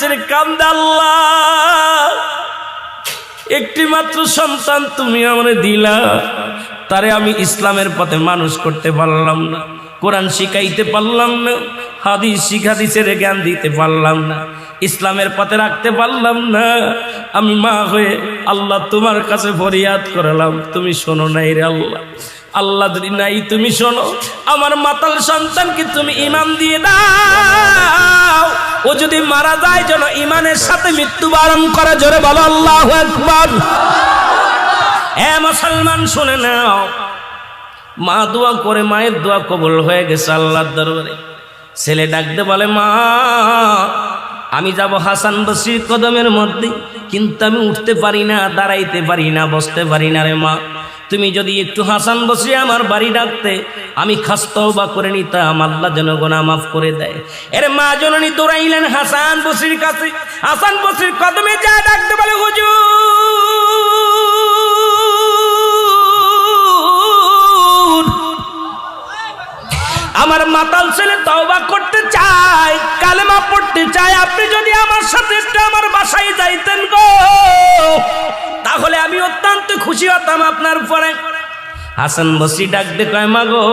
ছেড়ে কান্দে, আল্লাহ একটি মাত্র সন্তান তুমি আমারে দিলা, তারে আমি ইসলামের পথে মানুষ করতে পারলাম না, কোরআন শিখাইতে পারলাম না, হাদিসের জ্ঞান দিতে পারলাম না, ইসলামের পথে রাখতে পারলাম না। আমি মা হয়ে আল্লাহ তোমার কাছে ফরিয়াদ করলাম, তুমি শোনো নাই রে আল্লাহ। আল্লাহ যদি নাই তুমি শোনো, আমার মাতাল সন্তানকে তুমি ঈমান দিয়ে দাও, ও যদি মারা যায় যেন ঈমানের সাথে মৃত্যুবরণ করে। জোরে বলো আল্লাহু আকবার। এ মুসলমান শুনে নাও, মা দোয়া করে, মায়ের দোয়া কবুল হয়ে গেছে আল্লাহর দরবারে। ছেলে ডাকতে বলে, মা আমি যাব হাসান বসরির কদমের মধ্যে, কিন্তু আমি উঠতে পারি না, দাঁড়াইতে পারি না, বসতে পারি না রে মা। তুমি যদি একটু হাসান বসরি আমার বাড়ি ডাকতে, আমি খাস তওবা করে নিতাম, আল্লাহ যেন গুনাহ মাফ করে দেয়। এর মা জননী দৌড়াইলেন হাসান বসরির কাছে। হাসান বসরির কদমে যা ডাকতে বলে, হুজুর আমার মাতাল ছেলে তওবা করতে চায়, কালেমা পড়তে চায়, আপনি যদি আমার সাথে একটু আমার বাসায় যাইতেন গো, তাহলে আমি অত্যন্ত খুশি হতাম আপনার উপরে। হাসান বসরি ডাকতে কয়, মা গো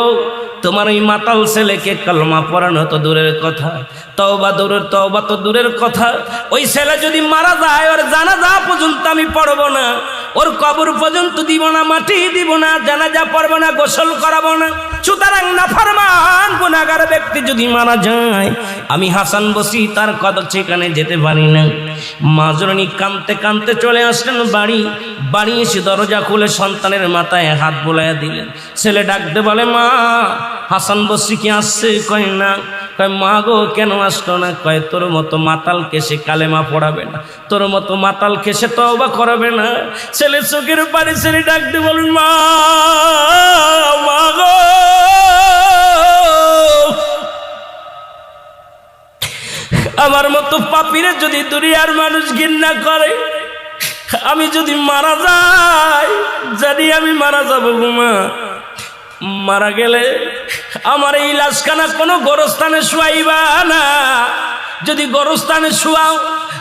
তোমার ওই মাতাল ছেলেকে কালেমা পড়ানো তো দূরের কথা, তওবা তো দূরের কথা, ওই ছেলে যদি মারা যায় ওর জানাজা পর্যন্ত আমি পড়ব না, ওর কবর পর্যন্ত দিব না, মাটি দিব না, জানাজা পড়ব না, গোসল করাবো না। সুতরাং নাফরমান গুনাহগার ব্যক্তি যদি মারা যায়, আমি হাসান বসরি তার কদর সেখানে যেতে পারি না। মা জননী কাঁদতে কাঁদতে চলে আসলেন বাড়ি এসে দরজা খুলে সন্তানের মাথায় হাত বোলাইয়া দিলেন। ছেলে ডাকতে বলে, মা হাসান বসরি কি আসছে? কয় না। কয়, মা গো কেন আসলো না? কয়, তোর মতো মাতালকে সে কালেমা পড়াবে না, তোর মতো মাতালকে সে তওবা করাবে না। ছেলে চোখের পানি ছেলে ডাকতে বলে, মা গো আমার মতো পাপীরে যদি দুনিয়ার মানুষ ঘৃণা করে, আমি যদি মারা যাই, জানি আমি মারা যাবো গো মা। মারা গেলে আমার এই লাশখানা কোনো গোরস্থানে শুয়াইবা না, যদি গোরস্থানে শুয়াও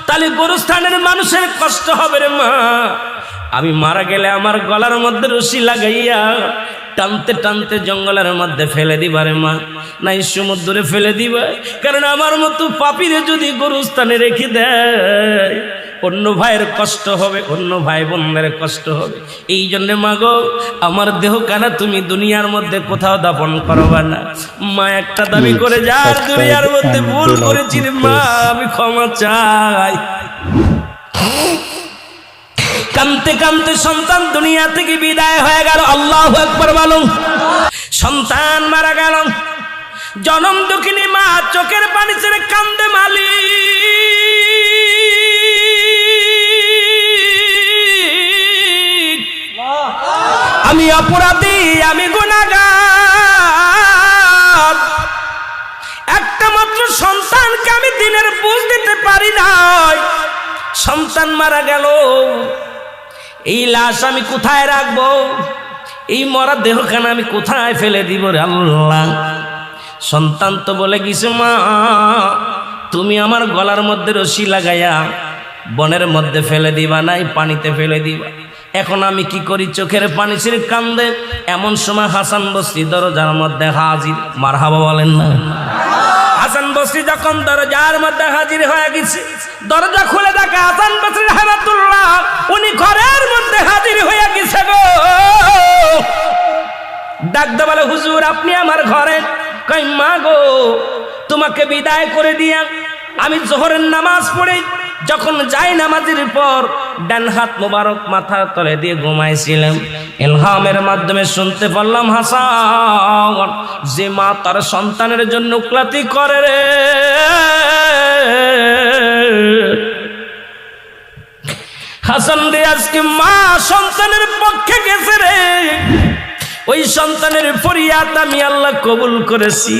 তাহলে গোরস্থানের মানুষের কষ্ট হবে রে মা। আমি মারা গেলে আমার গলার মধ্যে রশি লাগাইয়া টানতে টানতে জঙ্গলের মধ্যে ফেলে দিবা রে মা, নাই সমুদ্রে ফেলে দিবা। কারণ আমার মতো পাপীরে যদি গোরস্থানে রেখে দেয়, অন্য ভাইয়ের কষ্ট হবে, অন্য ভাই বোনদের কষ্ট হবে। এই জন্যে মা গো আমার দেহ কানা তুমি দুনিয়ার মধ্যে কোথাও দাফন করবা না। মা একটা দাবি করে যার দুনিয়ার মধ্যে ভুল করেছি রে মা, আমি ক্ষমা চাই। কানতে কানতে সন্তান দুনিয়া থেকে বিদায় হয়ে গেল। আল্লাহু আকবার বলুন। সন্তান মারা গেল, জনম দুঃখিনী মা চোখের পানি ছেড়ে কান্দে, মালি আমি অপরাধী, আমি গুনাহগার, একটা মাত্র সন্তানকে আমি দিনের বুঝ দিতে পারি নাই। সন্তান মারা গেল, এই লাশ আমি কোথায় রাখবো? এই মরা দেহখানা আমি কোথায় ফেলে দিব রে আল্লাহ? সন্তান তো বলে গেছে, মা তুমি আমার গলার মধ্যে রশি লাগাইয়া বনের মধ্যে ফেলে দিবা, নাই পানিতে ফেলে দিবা। এখন আমি কি করি? চোখের পানি ছেড়ে কান্দে। এমন সময় হাসান বসরি দরজার মধ্যে হাজির। মারহাবা বলেন না? হাসান বসরি যখন দরজার মধ্যে হাজির হয়ে গেছে, দরজা খুলে দেখে হাসান বসরি রাহমাতুল্লাহ উনি ঘরের মধ্যে হাজির হয়ে গেছে গো। ডাকতে বলে, হুজুর আপনি আমার ঘরে? কই, মা গো তোমাকে বিদায় করে দিয়া আমি জোহরের নামাজ পড়ে যখন যাই নামাজের পর ডান হাত মোবারক মাথার তলে দিয়ে ঘুমাইছিলাম, ইলহামের মাধ্যমে শুনতে পারলাম, হাসান যে মা তার সন্তানের জন্য ক্লাতি করে রে, হাসান রে আজকে মা সন্তানের পক্ষে গেছে রে। ওই সন্তানের ফরিয়াদ আমি আল্লাহ কবুল করেছি,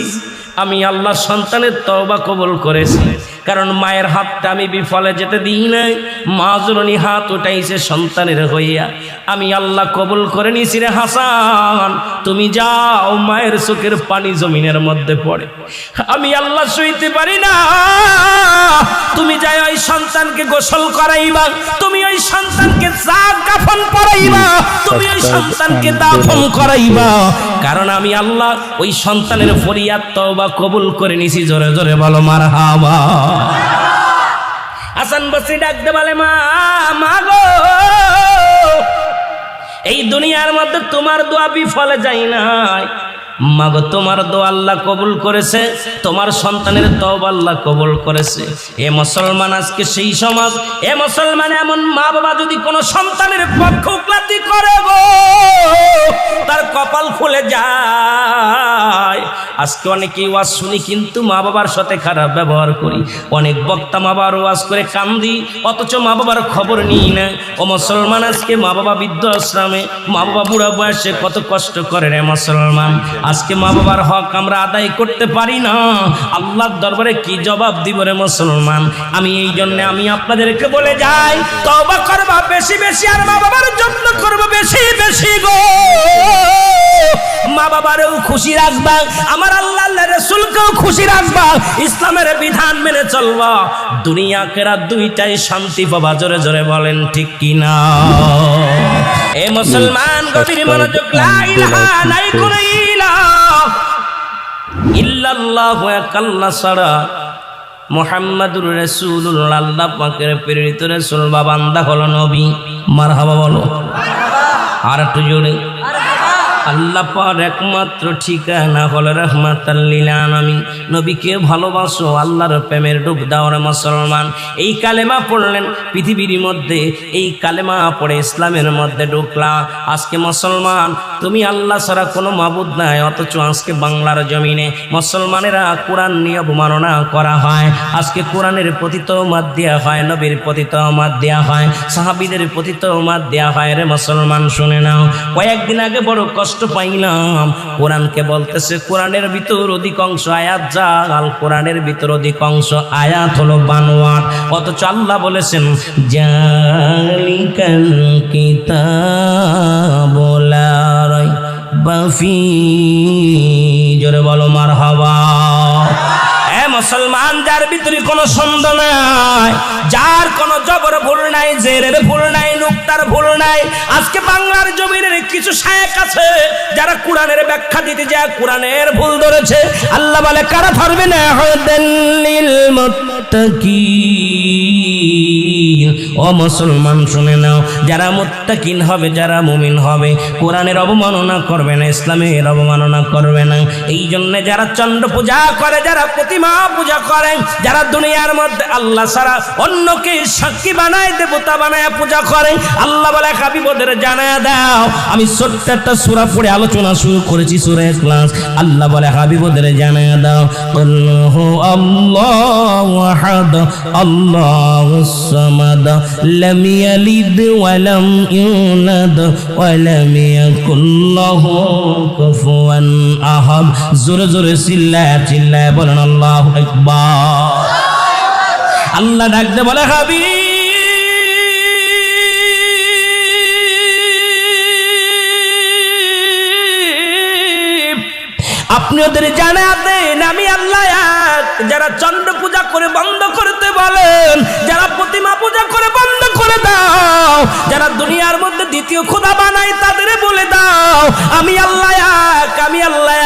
আমি আল্লাহ সন্তানের তওবা কবুল করেছি। কারণ মায়ের হাতটা আমি বিফলে যেতে দিই নাই। মা জননী হাত উঠাইছে সন্তানের হইয়া। আমি আল্লাহ কবুল করে নিছি রে হাসান, তুমি যাও, মায়ের চোখের পানি জমিনের মধ্যে পড়ে। আমি আল্লাহ সইতে পারি না, তুমি যাই ওই সন্তানকে গোসল করাইবা, তুমি ওই সন্তানকে কাফন পরাইবা, তুমি ওই সন্তানকে দাফন করাইবা, কারণ আমি আল্লাহ ওই সন্তানের ফরিয়াদ তওবা কবুল করে নিছি। জোরে জোরে বলো মারহাবা। হাসান বসরি ডাকতে বলে, মা মা গো, এই দুনিয়ার মধ্যে তোমার দোয়া বিফলে যায় নাই। মাগো, তোমার দোয়া আল্লাহ কবুল করেছে, তোমার সন্তানের তওবা আল্লাহ কবুল করেছে। এ মুসলমান, আজকে সেই সমাজ, এ মুসলমান, এমন মা বাবা যদি কোনো সন্তানের পক্ষপাতী করে গো, তার কপাল খুলে যায়। আজকে অনেকেই ওয়াজ শুনি কিন্তু মা বাবার সাথে খারাপ ব্যবহার করি। অনেক বক্তা মা বাবার ওয়াজ করে কান্দি, অথচ মা বাবার খবর নিই না। ও মুসলমান, আজকে মা বাবা বৃদ্ধাশ্রমে, মা বাবা বুড়া বয়সে কত কষ্ট করে রে মুসলমান। আজকে মা বাবার হক আমরা আদায় করতে পারি না, আল্লাহর দরবারে কি জবাব দিব রে মুসলমান। আমি এই জন্য আমি আপনাদেরকে বলে যাই, তওবা করবা বেশি বেশি, আর মা বাবার যত্ন করবো বেশি বেশি গো। মা বাবারেও খুশি রাখবা, আমার আল্লাহ রাসূলকেও খুশি রাখবা, ইসলামের বিধান মেনে চলবা, দুনিয়া আখিরাত দুইটাই শান্তি পাবা। জোরে জোরে বলেন ঠিক কিনা? এ মুসলমান, গভীর মনোযোগ। লা ইলাহা নাই কোনো ইলাহ ইল্লাল্লাহু, এক আল্লাহ ছাড়া, মুহাম্মাদুর রাসূলুল্লাহ, আল্লাহ পাকের প্রেরিত রাসূল বা বান্দা হলো নবী। মারহাবা বলো আর একটু জোরে। আল্লাহ পাক একমাত্র ঠিকানা হলো রাহমাতাল লিল আলামিন। নবীকে ভালোবাসো, আল্লাহর প্রেমের ডুব দাও রে মুসলমান। এই কালেমা পড়লেন পৃথিবীর মধ্যে, এই কালেমা পড়ে ইসলামের মধ্যে ঢুকলা। আজকে মুসলমান, তুমি আল্লাহ ছাড়া কোনো মাবুদ নাই, অথচ আজকে বাংলার জমিনে মুসলমানেরা কোরআন নিয়ে অবমাননা করা হয়। আজকে কোরআনের প্রতি তওমাত দেয়া হয়, নবীর প্রতি তওমাত দেয়া হয়, সাহাবীদের প্রতি তওমাত দেয়া হয় রে মুসলমান। শুনে নাও, কয়েকদিন আগে বড় কষ্ট পাইলাম, কোরআনকে বলতেছে কোরআনের ভিতর অধিকাংশ আয়াত জাল, কোরআনের ভিতর অধিকাংশ আয়াত হলো বানোয়াট, অথচ আল্লাহ বলেছেন জালিকাল কিতাবু লা রাইবা ফীহি। জোরে বলো মারহাবা। মুসলমান, যার ভিতরে কোনো সন্দেহ নাই, যার কোনো জবর ভুল নাই, জেরের ভুল নাই, নুক্তার ভুল নাই। আজকে বাংলার জমিনের কিছু শায়েখ আছে যারা কোরআনের ব্যাখ্যা দিতে যায় কোরআনের ভুল ধরেছে। আল্লাহ বলে, কারা ধরবে না? হুদাল্লিল মুত্তাকিন। ও মুসলমান শুনে নাও, যারা মুত্তাকিন হবে, যারা মুমিন হবে, কোরআনের অবমাননা করবে না, ইসলামের অবমাননা করবে না। এই জন্য যারা চন্দ্র পূজা করে, যারা প্রতিমা পূজা করে, যারা দুনিয়ার মধ্যে আল্লাহ ছাড়া অন্যকে সাক্ষী বানায়, দেবতা বানায় পূজা করে, আল্লাহ বলে হাবিবদের জানায়া দাও। আমি ছোট্ট একটা সূরা পড়ে আলোচনা শুরু করেছি, সূরা ইখলাস। আল্লাহ বলে হাবিবদের জানায়া দাও, আল্লাহু আল্লাহু আহাদ আল্লাহুস সামাদ লাম ইয়ালিদ ওয়া লাম ইউলাদ ওয়া লাম ইয়াকুল লাহু কুফুয়ান আহাদ। জোরে জোরে চিল্লায়া চিল্লায়া বলেন আল্লাহু আকবার। আল্লাহ ডাকতে বলে, হাবিব আপনি ওদের জানা দেন আমি আল্লাহ এক। যারা চন্দ্র পূজা করে বন্ধ করতে বলেন, যারা প্রতিমা পূজা করে বন্ধ করে দাও, যারা দুনিয়ার মধ্যে দ্বিতীয় খোদা বানায় তাদের বলে দাও আমি আল্লাহ এক, আমি আল্লাহ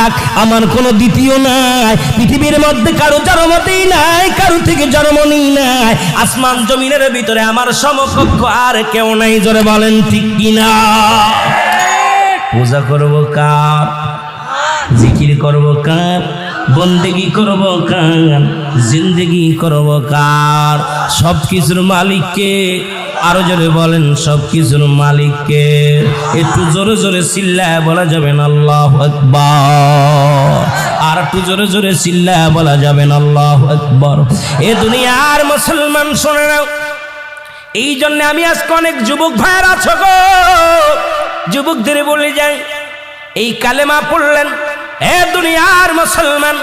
এক, আমার কোনো দ্বিতীয় নাই। পৃথিবীর মধ্যে কারো জন্মতেই নাই, কারো থেকে জন্ম নেই নাই। আসমান জমিনের ভিতরে আমার সমকক্ষ আর কেউ নাই। জোরে বলেন ঠিক কিনা? পূজা করবো কার? জিকির করবো কার? বন্দেগি করবো কার? জিন্দেগি করবো কার? সব কিছুর মালিককে। আরো জোরে বলেন, সব কিছুর মালিককে। একটু জোরে জোরে চিল্লায় বলা যাবেন আল্লাহু আকবার। আর একটু জোরে জোরে চিল্লায় বলা যাবেন আল্লাহু আকবার। এ দুনিয়ার মুসলমান শুনে নাও, এই জন্য আমি আজকে অনেক যুবক ভাইয়ের আছো গো, যুবকদের বলে যাই, এই কালেমা পড়লেন, এ দুনিয়ার মুসলমান,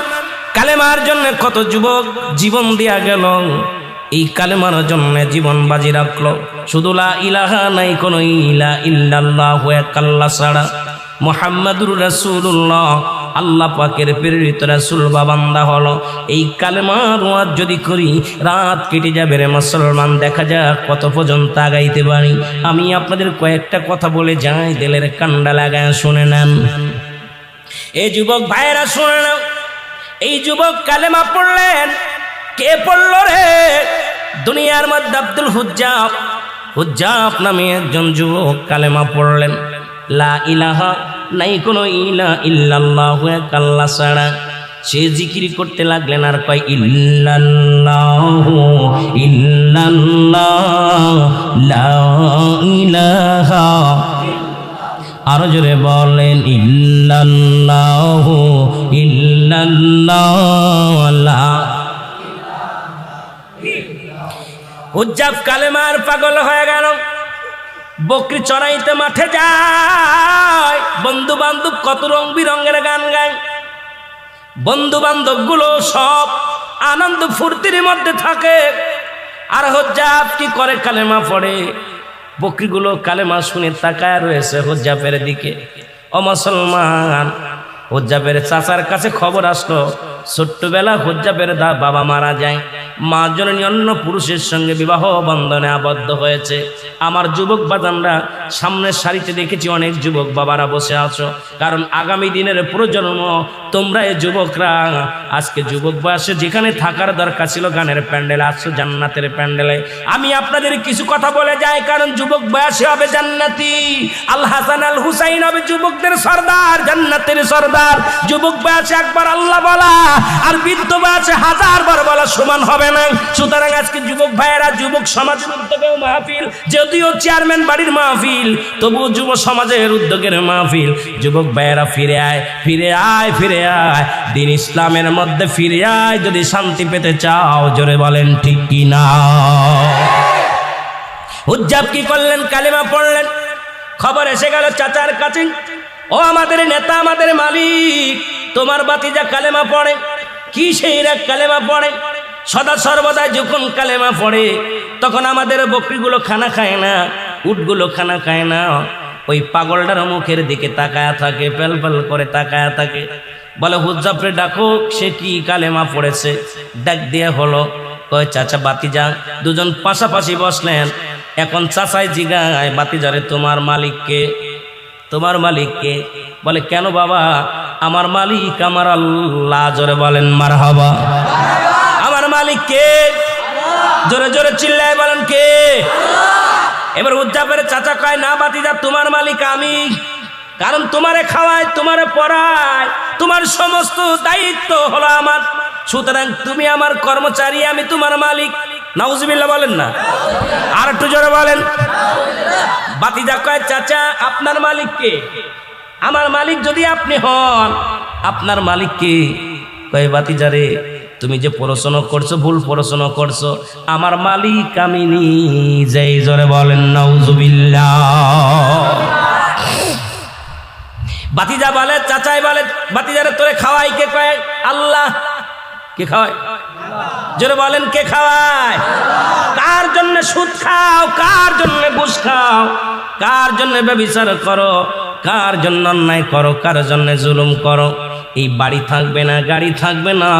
কালেমার জন্য কত যুবক জীবন দিয়া গেল, এই কালেমার জন্য জীবন বাজি রাখলো। শুধু লা ইলাহা নাই কোনো ইলা ইল্লাল্লাহু এক আল্লাহ ছাড়া, মুহাম্মাদুর রাসূলুল্লাহ আল্লাহ পাকের প্রেরিত রাসূল বা বান্দা হলো। এই কালেমার ওয়াজ যদি করি রাত কেটে যাবে রে মুসলমান, দেখা যাক কত পর্যন্ত আগাইতে পারি। আমি আপনাদের কয়েকটা কথা বলে যাই, দিলের কান্ডা লাগায় শুনে নেন। এই যুবক ভাইরা শুনে নাও, এই যুবক কালেমা পড়লেন। কে পড়ল রে? দুনিয়ার মধ্যে আব্দুল হুজ্জাব নামে একজন যুবক কালেমা পড়লেন। লা ইলাহা নাই কোনো ইলা ইল্লাল্লাহু এক আল্লাহ ছাড়া। সে জিকির করতে লাগলেন আর কয় ইল্লাল্লাহু ইল্লাল্লাহ লা ইলাহা, আরো জোরে বলেন ইল্লাল্লাহু ইল্লাল্লাহ লা। হুজ্জাব কালেমার পাগল হয়ে গেল, বকরি চড়াইতে মাঠে যায়। বন্ধু বান্ধব কত রং বিরঙের গান গায়, বন্ধু বান্ধব গুলো সব আনন্দ ফুর্তির মধ্যে থাকে। আর হুজ্জাব কি করে? কালেমা পড়ে। বকরিগুলো কালেমা শুনে তাকায় রয়েছে হুজ্জাবের দিকে। ও মুসলমান, হুজ্জাবের চাচার কাছে খবর আসলো ছোট্টবেলা হুজ্জাবের বাবা মারা যায়, মা জননী অন্য পুরুষের সঙ্গে বিবাহ বন্ধনে আবদ্ধ হয়েছে। আমার যুবক বাজানরা সামনের সারিতে দেখেছি অনেক যুবক বাবারা বসে আছো, কারণ আগামী দিনের প্রজন্ম তোমরা এই যুবকরা আজকে যুবক বয়সে যেখানে থাকার দরকার ছিল গানের প্যান্ডেলে আসছো, জান্নাতের প্যান্ডেলে। আমি আপনাদের কিছু কথা বলে যাই, কারণ যুবক বয়সে হবে জান্নাতি। আল হাসান আল হুসাইন হবে যুবকদের সর্দার, জান্নাতের সর্দার। যুবক বয়সে একবার আল্লাহ বলা আর বৃদ্ধ বয়সে 1000 বার বলা সমান হবে না। সুতরাং আজকে যুবক ভাইয়েরা, যুবক সমাজের উদ্যোগের মাহফিল, যদিও চেয়ারম্যান বাড়ির মাহফিল, তবুও যুব সমাজের উদ্যোগের মাহফিল। যুবক ভাইয়েরা ফিরে আয়, ফিরে আয়, ফিরে আয়, দিন ইসলামের মধ্যে ফিরে আয় যদি শান্তি পেতে চাও। জোরে বলেন ঠিক কি না? হুজ্জাব কি করলেন? কালেমা পড়লেন। খবর এসে গেল চাচার কাছে, ও আমাদের নেতা, আমাদের মালিক, তোমার বাতিজা কালেমা পড়ে। কি সেই রাগ কালেমা পড়ে? সদা সর্বদা যখন কালেমা পড়ে তখন আমাদের বকরিগুলো খানা খায় না, উটগুলো খানা খায় না। ওই পাগলটার মুখের দিকে তাকায়া থাকে, পেল পেল করে তাকায়া থাকে। বলে হুজ্জাবরে ডাকো, সে কি কালেমা পড়েছে। ডাক দিয়ে হলো, কয় চাচা বাতিজা। দুজন পাশাপাশি বসলেন। এখন চাচাই জিগায় বাতিজারে, তোমার মালিককে? তোমার মালিককে? বলে কেন বাবা? আমার মালিক আমার আল্লাহ। জোরে বলেন মারহাবা। আমার মালিক কে? জোরে জোরে চিল্লায় বলেন কে? এবার হুজ্জাবের চাচা কয়, না বাতিজা, তোমার মালিক আমি। কারণ তোমারে খাওয়ায়, তোমারে পড়ায়, তোমার সমস্ত দায়িত্ব হলো আমার। সুতরাং তুমি আমার কর্মচারী, আমি তোমার মালিক। নাউজুবিল্লাহ বলেন না? আর একটু জোরে বলেন। বাতিজা কয়, চাচা আপনার মালিক কে? আমার মালিক যদি আপনি হন, আপনার মালিক কে? কয় বাতিজারে, তুমি যে পড়াশোনা করছো ভুল পড়াশোনা করছো, আমার মালিক আমি নিজেই। জোরে বলেন নাউজুবিল্লাহ। বাতিজা বলে, চাচাই বলে, বাতিজারে তোরে খাওয়াই কে? কয় আল্লাহ। কে খাওয়ায়? জোরে বলেন কে খাওয়ায়? কার জন্য সুদ খাও? কার জন্য ঘুষ খাও? কার জন্য ব্যভিচার করো? কার জন্য অন্যায় করো? কার জন্য জুলুম করো? এই বাড়ি থাকবে না, গাড়ি থাকবে না,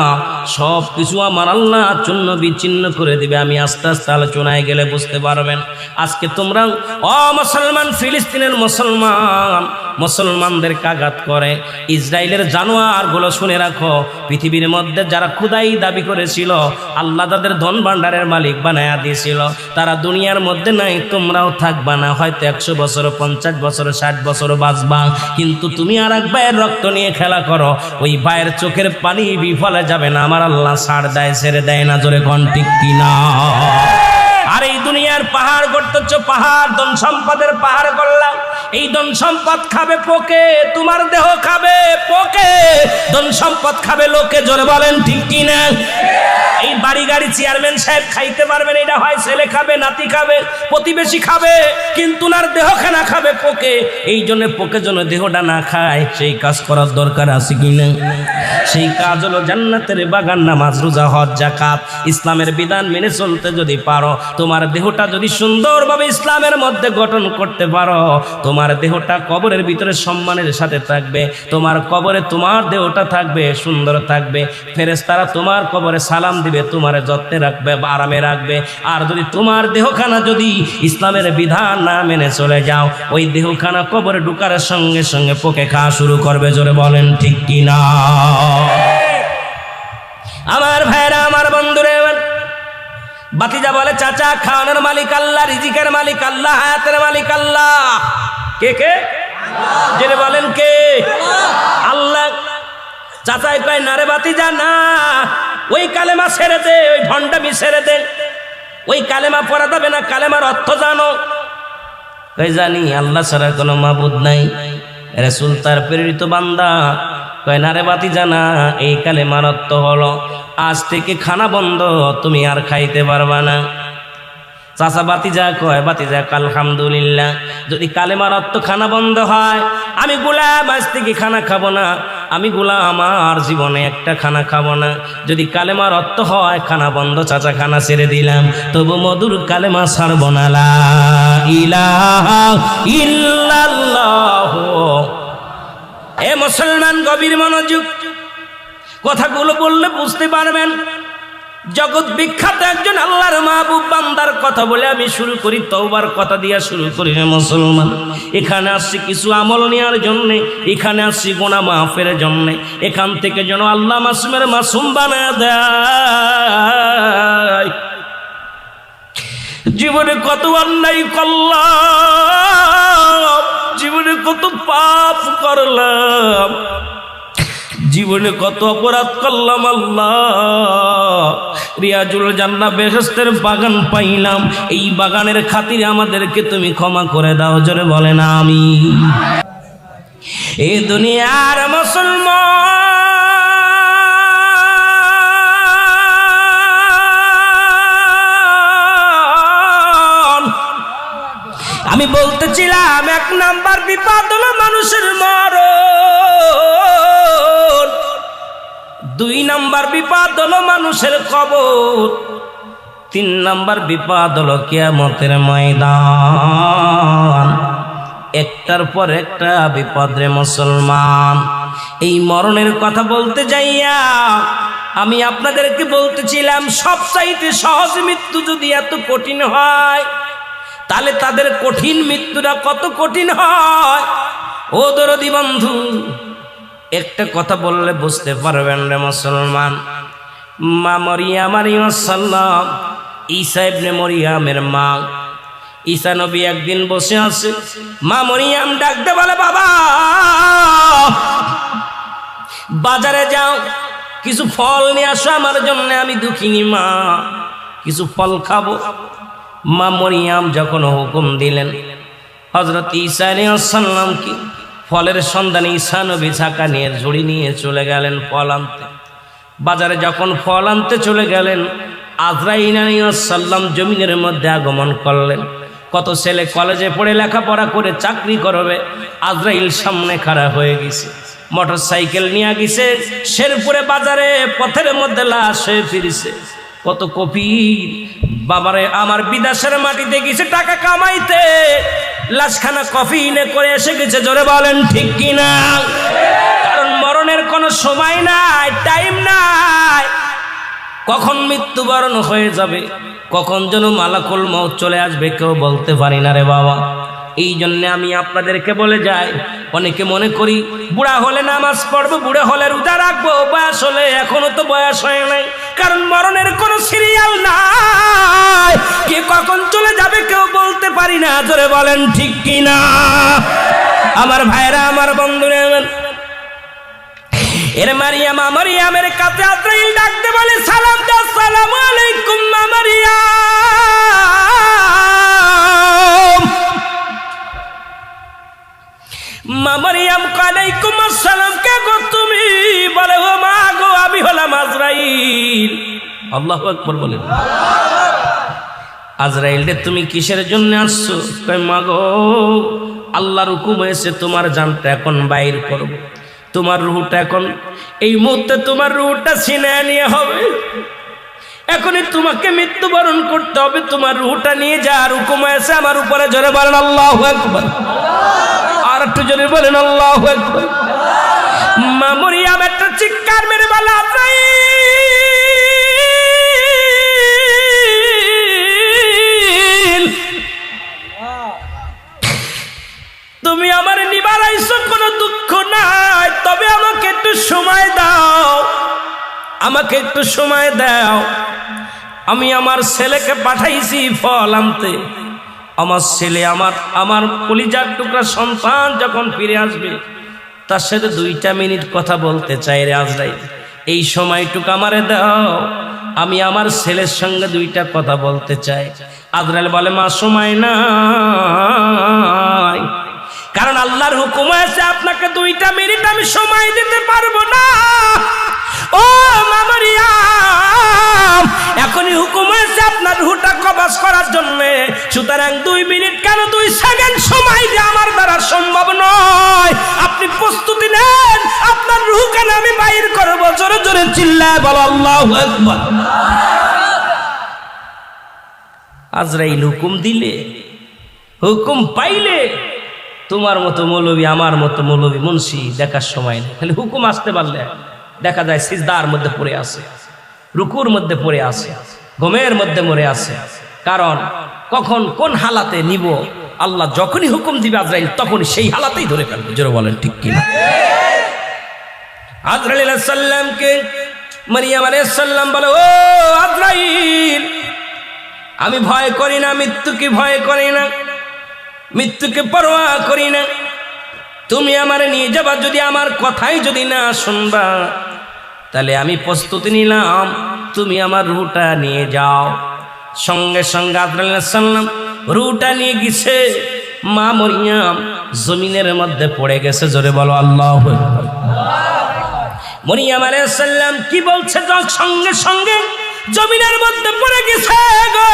সব কিছু আমার আল্লাহর জন্য বিচ্ছিন্ন করে দিবে। আমি আস্তে আস্তে আলোচনায় গেলে বুঝতে পারবেন। আজকে তোমরা ও মুসলমান, ফিলিস্তিনের মুসলমানদেরকে আঘাত করে ইসরায়েলের জানোয়ারগুলো শুনে রাখো, পৃথিবীর মধ্যে যারা খুদাই দাবি করেছিল, আল্লাহ তাদের ধন ভাণ্ডারের মালিক বানায়া দিয়েছিল, তারা দুনিয়ার মধ্যে নাই। তোমরাও থাকবা না, হয়তো 100 বছর, 50 বছর, 60 বছর বাঁচবা, কিন্তু তুমি আর এক ভাইয়ের রক্ত নিয়ে খেলা করো, ওই ভাইয়ের চোখের পানি বিফলে যাবে না। আমার আল্লাহ ছাড় দেয়, ছেড়ে দেয় না। জোরে কোন ঠিক কিনা? আর এই দুনিয়ার পাহাড় করতেছ, পাহাড় ধন সম্পদের পাহাড় করলাম, এই ধন সম্পদ খাবে পোকে, তোমার দেহ খাবে পোকে, ধন সম্পদ খাবে লোকে। জোরে বলেন ঠিক কিনা? এই বাড়ি গাড়ি চেয়ারম্যান সাহেব খাইতে পারবেন, এটা হয় ছেলে খাবে, নাতি খাবে, প্রতিবেশী খাবে, কিন্তু নার দেহখানা খাবে পোকে। এই জন্য পোকে যেন দেহটা না খায়, সেই কাজ করার দরকার আছে কিনা? সেই কাজ হলো জান্নাতের বাগান, নামাজ, রোজা, হজ, যাকাত, ইসলামের বিধান মেনে চলতে যদি পারো, তোমার দেহটা যদি সুন্দরভাবে ইসলামের মধ্যে গঠন করতে পারো, তোমার দেহটা কবরের ভিতরে সম্মানের সাথে থাকবে, তোমার কবরে তোমার দেহটা থাকবে, সুন্দর থাকবে, ফেরেশতারা তোমার কবরে সালাম দিবে, তোমার যত্নে রাখবে, আরামে রাখবে। আর যদি তোমার দেহখানা যদি ইসলামের বিধান না মেনে চলে যাও, ওই দেহখানা কবরে ঢুকার সঙ্গে সঙ্গে পোকে খাওয়া শুরু করবে। জোরে বলেন ঠিক কিনা? আমার ভাইরা, আমার বন্ধুরে, বাতিজা বলে, চাচা খাওয়ানোর মালিক আল্লাহ, রিজিকের মালিক আল্লাহ, হায়াতের মালিক আল্লাহ। কে কে? জেনে বলেন কে? আল্লাহ। চাচাই কয়, না রে বাতিজা না, ওই কালেমা ছেড়ে দে, ওই ভণ্ডামি ছেড়ে দে, ওই কালেমা পড়া যাবে না, কালেমার অর্থ জানো? কই জানি, আল্লাহ ছাড়া কোনো মাবুদ নাই, রাসূল তার প্রেরিত বান্দা। কয় না রে বাতিজা না, এই কালেমার অর্থ হলো আজ থেকে খানা বন্ধ, তুমি আর খাইতে পারবা না। চাচা বাতিজা কয়, বাতিজা আলহামদুলিল্লাহ, যদি কালেমার অর্থ খানা বন্ধ হয়, আমি গোলাম আজ থেকে খানা খাবো না, আমি গোলাম আমার জীবনে একটা খানা খাবো না। যদি কালেমার অর্থ হয় খানা বন্ধ, চাচা খানা ছেড়ে দিলাম, তবু মধুর কালেমা ছাড়ব না, লা ইলাহা ইল্লাল্লাহ। এ মুসলমান, গভীর মনোযোগ, কথাগুলো বললে বুঝতে পারবেন। জগৎ বিখ্যাত একজন আল্লাহর মাহবুব বান্দার কথা বলে আমি শুরু করি, তওবার কথা দিয়া শুরু করি। মুসলমান, এখানে আসছি কিছু আমল নেওয়ার জন্যে, এখানে আসছি গুনাহ মাফের জন্যে, এখান থেকে যেন আল্লাহ মাসুমের মাসুম বানায় দেয়। জীবনে কত অন্যায় করলাম, জীবনে কত পাপ করলাম, জীবনে কত অপরাধ করলাম, আল্লাহ রিয়াজুল জান্নাহ বেহেশতের বাগান পাইলাম, এই বাগানের খাতিরে আমাদেরকে তুমি ক্ষমা করে দাও। জোরে বলেন আমিন। এই দুনিয়ার মুসলমান, আমি বলতেছিলাম, এক নাম্বার বিপদ হলো মানুষের মরণ, দুই নাম্বার বিপদ হলো মানুষের কবর, তিন নাম্বার বিপদ হলো কিয়ামতের ময়দান। একটার পর একটা বিপদ রে মুসলমান। এই মরণের কথা বলতে যাইয়া আমি আপনাদেরকে বলতেছিলাম, সবচাইতে সহজ মৃত্যু যদি এত কঠিন হয়, তাহলে তাদের কঠিন মৃত্যুটা কত কঠিন হয়। ও দরদি বন্ধু, একটা কথা বললে বুঝতে পারবেন রে মুসলমান। মা মরিয়াম আলাইহিস সালাম, ঈসা ইবনে মরিয়ামের মা, ঈসা নবী একদিন বসে আছে, মা মরিয়াম ডাকতে বলে, বাবা বাজারে যাও, কিছু ফল নিয়ে আসো আমার জন্য, আমি দুঃখিনী মা, কিছু ফল খাবো। মা মরিয়াম যখন হুকুম দিলেন, হযরত ঈসা আলাইহিস সালাম কি ফলের সন্ধানে ঈসা নবী ছাকা নিয়ে ঝুড়ি নিয়ে চলে গেলেন ফল আনতে। বাজারে যখন ফল আনতে চলে গেলেন, আজরাইল আলাইহিস সালাম জমিনের মধ্যে আগমন করলেন। কত ছেলে কলেজে পড়ে লেখাপড়া করে চাকরি করবে, আজরাইল সামনে খাড়া হয়ে গেছে, মোটর সাইকেল নিয়ে গেছে, শেরপুরে বাজারে পথের মধ্যে লাশ হয়ে ফিরেছে। কত কপি বাবারে আমার বিদেশের মাটিতে গেছে টাকা কামাইতে, লাশখানা কফিনে করে এসে গেছে। জোরে বলেন ঠিক কিনা? কারণ মরণের কোনো সময় নাই, টাইম নাই, কখন মৃত্যুবরণ হয়ে যাবে, কখন যেন মালাকুল মউত চলে আসবে কেউ বলতে পারি না রে বাবা। এই জন্য আমি আপনাদেরকে বলে যাই, অনেকে মনে করি বুড়া হলে নামাজ পড়বো, বুড়া হলে রোজা রাখবো, বয়স হলে, এখনো তো বয়স হয় নাই। কারণ মরণের কোনো সিরিয়াল নাই, কে কখন চলে যাবে কেউ বলতে পারি না। জোরে বলেন ঠিক কিনা? আমার ভাইরা, আমার বন্ধুরা, এর মারিয়াম, মারিয়ামের কাছে আজরাইল ডাকতে বলে, সালাম দাও, আসসালামু আলাইকুম মা মারিয়াম। মারিয়াম আলাইকুম আসসালাম, কে গো তুমি? বলে ও মা গো, আমি হলাম আজরাইল। আল্লাহু আকবার বলেন। আজরাইল রে, তুমি কিসের জন্য আসছো? কয় মা গো, আল্লাহর হুকুম হয়েছে তোমার জানটা এখন বাইর করব, তোমার রূহটা এখন এই মুহূর্তে তোমার রূহটা ছিনিয়ে নিয়ে হবে, এখনই তোমাকে মৃত্যুবরণ করতে হবে, তোমার রূহটা নিয়ে যাওয়ার হুকুম হয়েছে আমার উপরে। জোরে বলেন আল্লাহু আকবার। আর একটু জোরে বলেন আল্লাহু আকবার। মা মরিয়ম একটা চিৎকার মেরে বলে, আজরাইল, তুমি আমার নিবার আইছো, কোনো দুঃখ নাই, তবে আমাকে একটু সময় দাও, আমাকে একটু সময় দাও। আমি আমার ছেলেকে পাঠাইছি ফল আনতে, আমার ছেলে আমার কলিজার টুকরা সন্তান যখন ফিরে আসবে তার সাথে 2টা মিনিট কথা বলতে চাই রে আজরাইল, এই সময়টুকু আমারে দাও, আমি আমার ছেলের সঙ্গে 2টা কথা বলতে চাই। আজরাইল বলে, মা সময় নাই, কারণ আল্লাহর হুকুম আছে আপনাকে 2টা মিনিট আমি সময় দিতে পারবো না। ও মা মরিয়ম, এখনই হুকুম হয়েছে আপনার রূহটা কবজ করার জন্য, সুতরাং 2 মিনিট কেন 2 সেকেন্ড সময় দিয়ে আমার দ্বারা সম্ভব নয়। আপনি প্রস্তুতি নেন, আপনার রূহ কেন আমি বাইর করব। জোরে জোরে চিল্লায় বলো আল্লাহু আকবার। আজরাইল হুকুম দিলে, হুকুম পাইলে তোমার মতো মৌলবী, আমার মতো মৌলবী মুন্সি দেখার সময় নেই। খালি হুকুম আসতে পারলে দেখা যায় সিজদার মধ্যে পড়ে আছে, রুকুর মধ্যে পড়ে আছে, ঘুমের মধ্যে মরে আছে। কারণ কখন কোন হালাতে নিব, আল্লাহ যখনই হুকুম দিবে আজরাইল তখনই সেই হালাতেই ধরে ফেলবে। জোরে বলেন ঠিক কিনা? আজরাইল আলাইহিস সালামকে মারিয়াম আলাইহিস সালাম বলে, ও আজরাইল, আমি ভয় করি না, মৃত্যুকে ভয় করি না, মৃত্যুকে পরোয়া করি না, তুমি আমারে নিয়ে যাবা, যদি আমার কথাই যদি না শুনবা তাহলে আমি প্রস্তুতি নিলাম, তুমি আমার রূহটা নিয়ে যাও। সঙ্গে সঙ্গে আজরাইল আলাইহিস সালাম রূহটা নিয়ে গেছে, মা মরিয়ম জমিনের মধ্যে পড়ে গেছে। জোরে বলো আল্লাহু আকবার। মরিয়ম আলাইহিস সালাম কি বলছে, সঙ্গে সঙ্গে জমিনের মধ্যে পড়ে গেছে গো।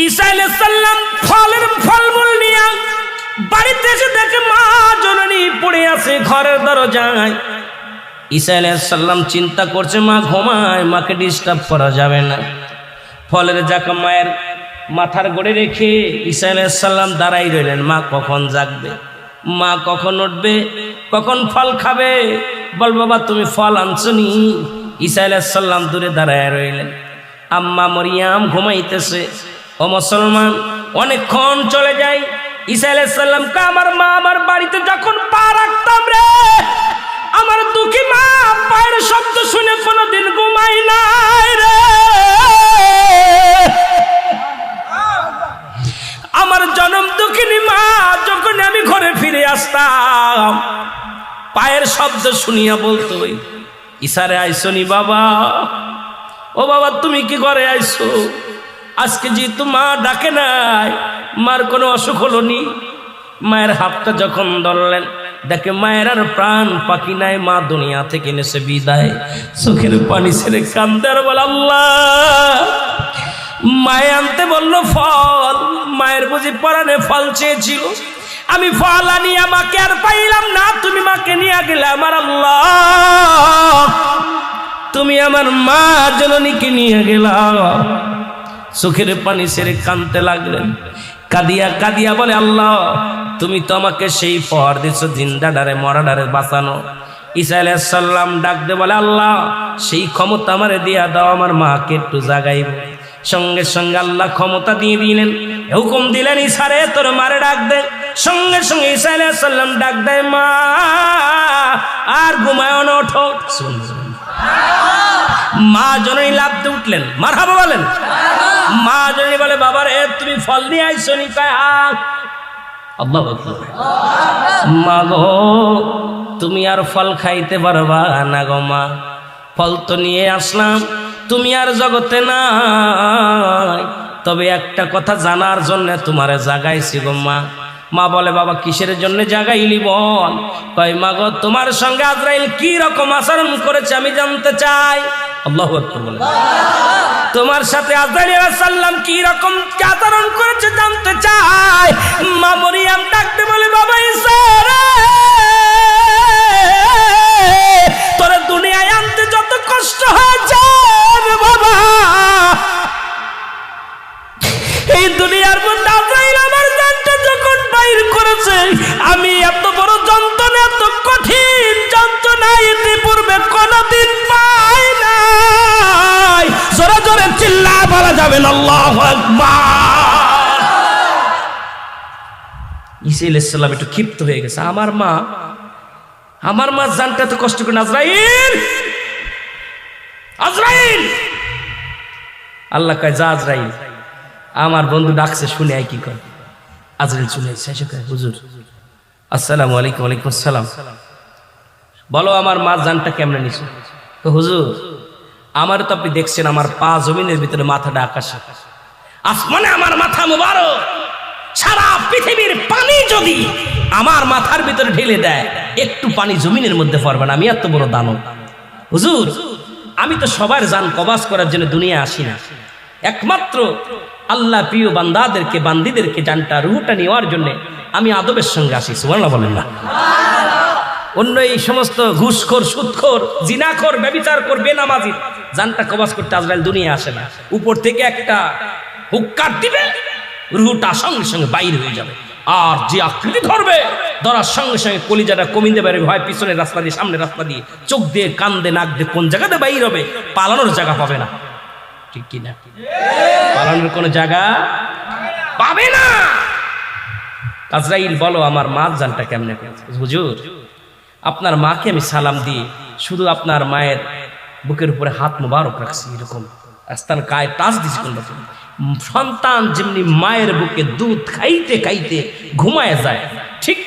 ঈসা আলাইহিস সালাম ফলমূল নিয়ে বাড়িতে এসে দেখে মা জননী পড়ে আছে ঘরের দরজায়। ঈসা আলাইহিস সালাম চিন্তা করছে, মা ঘুমায়, মাকে ডিস্টার্ব করা যাবে না। ফলের জাকা মায়ের মাথার গড়ে রেখে ঈসা আলাইহিস সালাম দাঁড়াই রইলেন, মা কখন জাগবে, মা কখন উঠবে, কখন ফল খাবে। বল বাবা তুমি ফল আনছো নি? ঈসা আলাইহিস সালাম দূরে দাঁড়ায় রইলেন, আম্মা মরিয়ম ঘুমাইতেছে। ও মুসলমান, অনেকক্ষণ চলে যায়। ঈসা আলাইহিস সালাম কা, আমার মা আমার বাড়িতে যখন পা রাখতাম রে, আমার দুঃখী মা পায়ের শব্দ শুনে কোনোদিন ঘুমাই নাই রে। আমার জনম দুঃখিনী মা যখন আমি ঘরে ফিরে আসতাম, পায়ের শব্দ শুনিয়া বলতো, ঈসারে আইসো নি বাবা? ও বাবা তুমি কি ঘরে আইসো? আজকে যেহেতু মা ডাকে নাই, মার কোনো অসুখ হলো নি। মায়ের হাতটা যখন ধরলেন, দেখে মায়ের আর প্রাণ পাখি নাই, মা দুনিয়া থেকে নেছে বিদায়। চোখের পানি ছেড়ে কান্দে আর বলে, আল্লাহ, মায়ে আনতে বললো ফল, মায়ের বুঝি পরাণে ফল চেয়েছিল, আমি ফল আনিয়া মাকে আর পাইলাম না, তুমি মাকে নিয়ে গেলে আমার আল্লাহ, তুমি আমার মা জননীকে নিয়ে গেলা। চোখের পানি ছেড়ে কাঁদতে লাগলেন, কাঁদিয়া কাঁদিয়া বলে, আল্লাহ তুমি তো আমাকে সেই পর দিছো জিন্দাডারে মরাডারে বাঁচানো। ঈসা আলাইহিস সালাম ডাক দে বলে, আল্লাহ সেই ক্ষমতা আমারে দিয়া দাও, আমার মাকে একটু জাগাইব। সঙ্গে সঙ্গে আল্লাহ ক্ষমতা দিয়ে দিলেন, হুকুম দিলেন, ঈসারে তোর মারে ডাক দে। সঙ্গে সঙ্গে ঈসা আলাইহিস সালাম ডাক দেয়, মা আর ঘুমায় না, ওঠো। মা জননী লাফতে উঠলেন, মারহাবা বলেন। মা জননী বলে, বাবা রে তুমি ফল নিয়ে আইসো নি? আল্লাহু আকবার। মা গো তুমি আর ফল খাইতে পারবা না গো মা, ফল তো নিয়ে আসলাম, তুমি আর জগতে নাই, তবে একটা কথা জানার জন্য তোমারে জাগাইছি গো মা। মা বলে বাবা কিসের জন্য জাগাইলি বল? কয় মা গো তোমার সঙ্গে আজরাইল কি রকম আচরণ করেছে আমি জানতে চাই। আল্লাহু আকবার বলে। তোমার সাথে আজরাইল আলাইহিস সালাম কি রকম আচরণ করেছে জানতে চাই। মা মরিয়ম ডাকতে বলে বাবা ঈসা রে, তোরে দুনিয়ায় আনতে যত কষ্ট হয়েছে বাবা, এই দুনিয়ার মধ্যে আজরাইল আমার জানটা যখন বাইর করেছে আমি এত বড় যন্ত্রণা, এত কঠিন যন্ত্রণা ইতিপূর্বে কোনদিন পাই নাই। জোরে জোরে চিল্লা বলা যাবে না আল্লাহু আকবার। ঈসা আলাইহিস সালাম একটু ক্ষিপ্ত হয়ে গেছে। আমার মা জানটা এত কষ্ট করে, আজরাইল আজরাইল। আল্লাহ কয় যা আজরাইল, আমার বন্ধু ডাকছে শুনে আয় কি করে। আজরাইল শুনে শেষে কয় হুজুর আসসালামু আলাইকুম। ওয়ালাইকুম আসসালাম। বলো আমার মা জানটা কেমনে নিছো? তো হুজুর আমার তো আপনি দেখছেন আমার পা জমিনের ভিতরে, মাথাটা আকাশে, আসমানে আমার মাথা মুবারক। সারা পৃথিবীর পানি যদি আমার মাথার ভিতরে ঢেলে দেয় একটু পানি জমিনের মধ্যে পড়বে না। আমি এত বড় দানব হুজুর। আমি তো সবার জান কবাজ করার জন্য দুনিয়া আসি না, একমাত্র আল্লাহ প্রিয় বান্দাদেরকে বান্দিদেরকে জানটা রুহটা নেওয়ার জন্য আমি আদবের সঙ্গে আসি। সুবহানাল্লাহ বলেন না। অন্য এই সমস্ত ঘুষখোর, সুদখোর, জিনাখোর, ব্যভিচারখোর, বেনামাজি জানটা কবাজ করতে আজরাইল দুনিয়া আসে না। উপর থেকে একটা হুক্কার দিবে, রুহটা সঙ্গে সঙ্গে বাইরে হয়ে যাবে। আর যে আকৃতি ধরবে, ধরার সঙ্গে সঙ্গে কলিজাটা কমিতে পারে, হয় পিছনের রাস্তা দিয়ে, সামনের রাস্তা দিয়ে, চোখ দিয়ে, কান দিয়ে, নাক দিয়ে, কোন জায়গাতে বাইর হবে, পালানোর জায়গা পাবে না। ঠিক কিনা? পালানোর কোনো জায়গা পাবে না। আজরাইল বলো আমার মা জানটা কেমনে? হুজুর আপনার মাকে আমি সালাম দিয়ে শুধু আপনার মায়ের বুকের উপরে হাত মোবারক রাখছি, এরকম আস্তান কায় টাচ দিছি। কোন সন্তান যেমনি মায়ের বুকে দুধ খাইতে খাইতে ঘুমায় যায়, ঠিক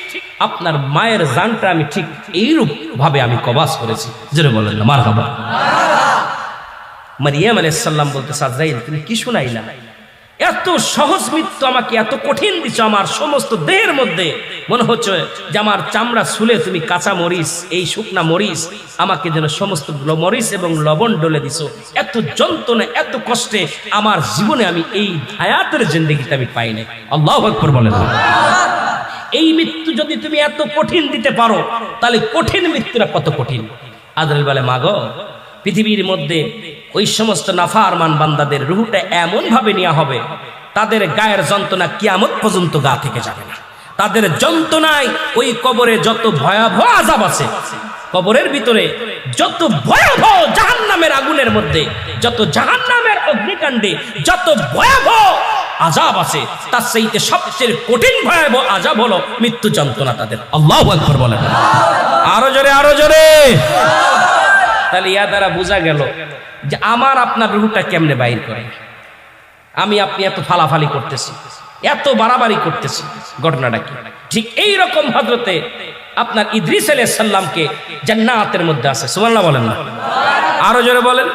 আপনার মায়ের জানটা আমি ঠিক এইরূপ ভাবে আমি কবাজ করেছি। জোরে বলেন না মারহাবা। মারিয়াম আলাইহিস সালাম বলতেছে আজরাইল তুমি কি শুনাইলা? এত সহজ মৃত্যু আমাকে এত কঠিন দিছো, আমার সমস্ত দেহের মধ্যে মনে হচ্ছে যে আমার চামড়া ছুলে তুমি কাঁচা মরিচ, এই শুকনা মরিচ আমাকে যেন সমস্ত মরিচ এবং লবণ ডলে দিছো। এত যন্ত্রণা, এত কষ্টে আমার জীবনে আমি এই হায়াতের জিন্দেগিতে আমি পাই নাই। আল্লাহু আকবার বলেন। এই মৃত্যু যদি তুমি এত কঠিন দিতে পারো তাহলে কঠিন মৃত্যুটা কত কঠিন। আজরাইল বলে মাগো পৃথিবীর মধ্যে ওই সমস্ত নাফরমান বান্দাদের রূহটা এমন ভাবে নেওয়া হবে তাদের গায়ের যন্ত্রণা কিয়ামত পর্যন্ত গা থেকে যাবে না। তাদের যন্ত্রণায় ওই কবরে যত ভয়াবহ আযাব আছে, কবরের ভিতরে যত ভয়াবহ জাহান্নামের আগুনের মধ্যে, যত জাহান্নামের অগ্নিকাণ্ডে যত ভয়াবহ আযাব আছে, তার চাইতে সবচেয়ে কঠিন ভয়াবহ আযাব হলো মৃত্যু যন্ত্রণা তাদের। আল্লাহু আকবার বলেন। আরো জোরে, আরো জোরে। তাহলে ইয়া দ্বারা বোঝা গেল যে আমার আপনার রূহটা কেমনে বাইর করে। আমি আপনি এত ফালাফালি করতেছি, এত বাড়াবাড়ি করতেছি, ঘটনাটা কি? ঠিক এই রকম হযরতে আপনার ইদ্রিস আলাইহিস সালামকে জান্নাতের মধ্যে আছে। সুবহানাল্লাহ বলেন না। আরো জোরে বলেন।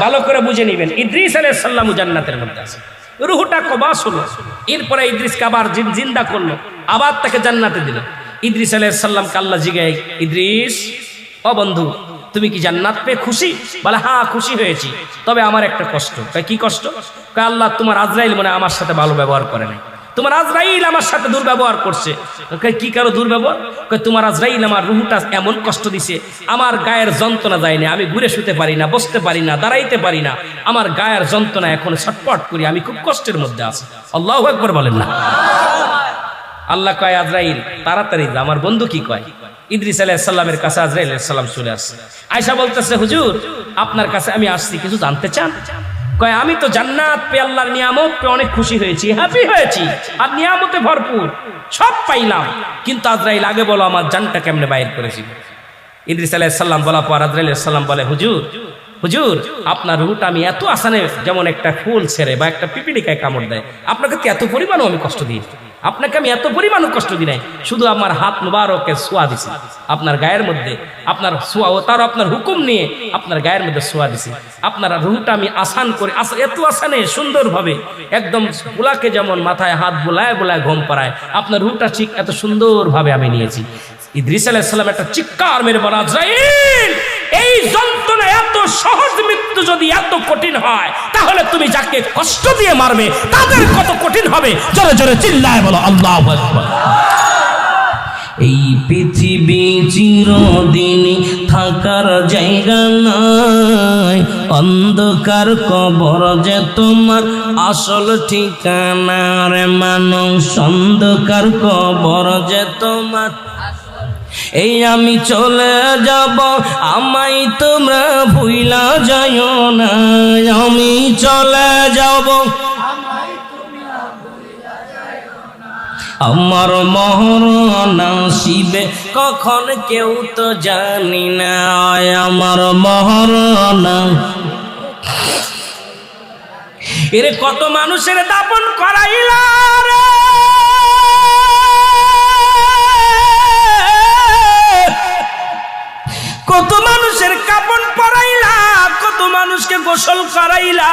ভালো করে বুঝে নেবেন, ইদ্রিস আলাইহিস সালামও জান্নাতের মধ্যে আছে। রূহটা কবাস হলো, এরপরে ইদ্রিসকে আবার জিন্দা করলো, আবার তাকে জান্নাতে দিল। ইদ্রিস আলাইহিস সালামকে আল্লাহ জিজ্ঞাসা, ইদ্রিস ও বন্ধু তুমি কি জান্নাত পেয়ে খুশি? বলে হ্যাঁ খুশি হয়েছি, তবে আমার একটা কষ্ট। কি কষ্ট? আল্লাহ তোমার আজরাইল মনে আমার সাথে ভালো ব্যবহার করে নাই, তোমার আজরাইল আমার সাথে দুর্ব্যবহার করছে। কি কারো দুর্ব্যবহার? তোমার আজরাইল আমার রূহটা এমন কষ্ট দিছে, আমার গায়ের যন্ত্রণা যায় না, আমি ঘুরে শুতে পারি না, বসতে পারি না, দাঁড়াইতে পারি না, আমার গায়ের যন্ত্রণা এখন ছটপট করি, আমি খুব কষ্টের মধ্যে আছি। আল্লাহু আকবার বলেন না। আল্লাহ কয় আজরাইল তাড়াতাড়ি যা। আমার বন্ধু কি কয়? ইদ্রিস আলাইহিস সালামের কাছে আজরাইল আলাইহিস সালাম চলে আসছে। আয়েশা বলতেছে হুজুর আপনার কাছে আমি আসছি, কিছু জানতে চান? কয় আমি তো জান্নাত পেয়ে আল্লাহর নিয়ামত পেয়ে অনেক খুশি হয়েছি, হ্যাপি হয়েছি, আর নিয়ামতে ভরপুর সব পাইলাম, কিন্তু আজরাইল আগে বলো আমার জানটা কেমনে বাইর করেছিল। ইদ্রিস আলাইহিস সালাম বলা পর আজরাইল আলাইহিস সালাম বলে হুজুর হুজুর আপনার রূহটা আমি এত আসানে যেমন একটা ফুল ছেড়ে বা একটা পিপিলিকায় কামড় দেয়, আপনাকে এত পরিমাণও আমি কষ্ট দিই। আপনাকে আমি এত পরিমাণও কষ্ট দিই নাই, শুধু আমার হাত মুবারকে ছোঁয়া দিছি আপনার গায়ের মধ্যে, আপনার ছোঁয়া ও তার আপনার হুকুম নিয়ে আপনার গায়ের মধ্যে ছোঁয়া দিছি। আপনার রুহটা আমি আসান করে এত আসানে সুন্দরভাবে একদম বুলাকে যেমন মাথায় হাত বুলায় বুলায় ঘুম পাড়ায়, আপনার রুহটা ঠিক এত সুন্দরভাবে আমি নিয়েছি। ইদ্রিস আলাইহিস সালাম একটা চিৎকার মেরে বলা, আজরাইল এই যন্ত্রণা এত সহজ মৃত্যু যদি এত কঠিন হয়, তাহলে তুমি যাকে কষ্ট দিয়ে মারবে তাদের কত কঠিন হবে। জোরে জোরে চিল্লায় বলো আল্লাহু আকবার। এই পৃথিবী চিরদিন থাকার জায়গা নয়, অন্ধকার কবর যে তোমার আসল ঠিকানা রে মানুষ, অন্ধকার কবর যে তোমার। এই আমি চলে যাব, আমায় তোমরা ভুইলা যাইও না, আমি চলে যাব, আমার মরণ আসিবে কখন কেউ তো জানি না, আমার মরণ। এর কত মানুষের দাপন করাইলা রে, কত মানুষের কাপন পরাইলা, কত মানুষকে গোসল করাইলা।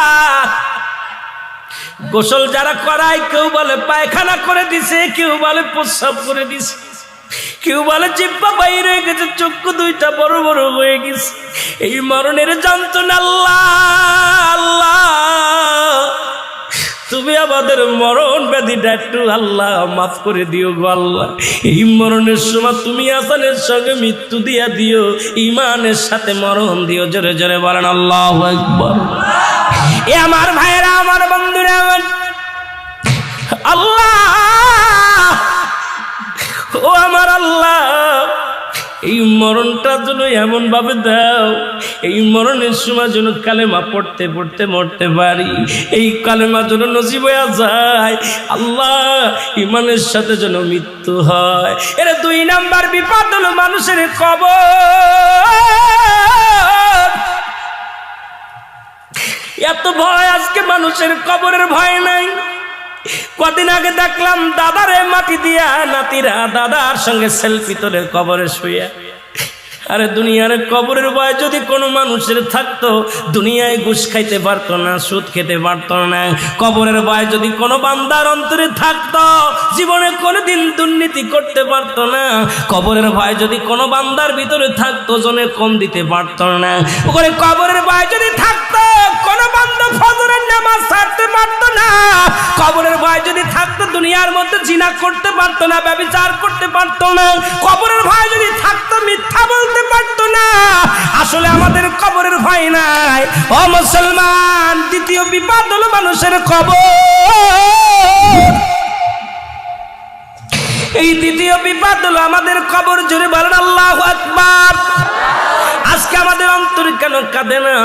গোসল যারা করায় কেউ বলে পায়খানা করে দিছে, কেউ বলে প্রস্রাব করে দিছে, কেউ বলে জিহ্বা বাইরে হয়ে গেছে, চক্ষু দুইটা বড় বড় হয়ে গেছে। এই মরণের যন্ত্রণা আল্লাহ আল্লাহ, তুমি আমাদের মরণ ব্যাধিটা একটু আল্লাহ মাফ করে দিও গো আল্লাহ। এই মরণের সময় তুমি আসানের সঙ্গে মৃত্যু দিয়া দিও, ইমানের সাথে মরণ দিও। জোরে জোরে বলেন আল্লাহু আকবার। এ আমার ভাইয়েরা, আমার বন্ধুরা, আল্লাহ ও আমার আল্লাহ, এই মরণটা যেন এমন ভাবে দাও, এই মরণের সময় যেন কালেমা পড়তে পড়তে মরতে পারি, এই কালেমা যেন নসিব হয়ে যায় আল্লাহ, ইমানের সাথে যেন মৃত্যু হয়। এর 2 নাম্বার বিপদ হলো মানুষের কবর। এত ভয় আজকে মানুষের কবরের ভয় নাই। কদিন আগে দেখলাম দাদারে মাটি দিয়া নাতিরা দাদার সঙ্গে সেলফি তোলে কবরে শুয়ে। আরে দুনিয়ার কবরের ভয় যদি কোনো মানুষের থাকতো, দুনিয়ায় ঘুষ খাইতে পারতো না, সুদ খেতে পারতো না। কবরের ভয় যদি কোনো বান্দার অন্তরে থাকতো, জীবনে কোনোদিন দুর্নীতি করতে পারতো না। কবরের ভয় যদি কোনো বান্দার ভিতরে থাকতো, জনে কম দিতে পারতো না। ওখানে কবরের ভয় যদি থাকতো, কোনো বান্দা ফজরের নামাজ ছাড়তে পারতো না। কবরের ভয় যদি থাকতো, দুনিয়ার মধ্যে জিনা করতে পারতো না, ব্যভিচার করতে পারতো না। কবরের ভয় যদি থাকতো, মিথ্যা বলতে পারতো না। আসলে আমাদের কবরের ভয় নাই। ও মুসলমান, দ্বিতীয় বিপদ হলো মানুষের কবর। এই দ্বিতীয় বিপদ হলো আমাদের কবর। জোরে বলেন আল্লাহু আকবার। আজকে আমাদের অন্তর কেন কাঁদে না?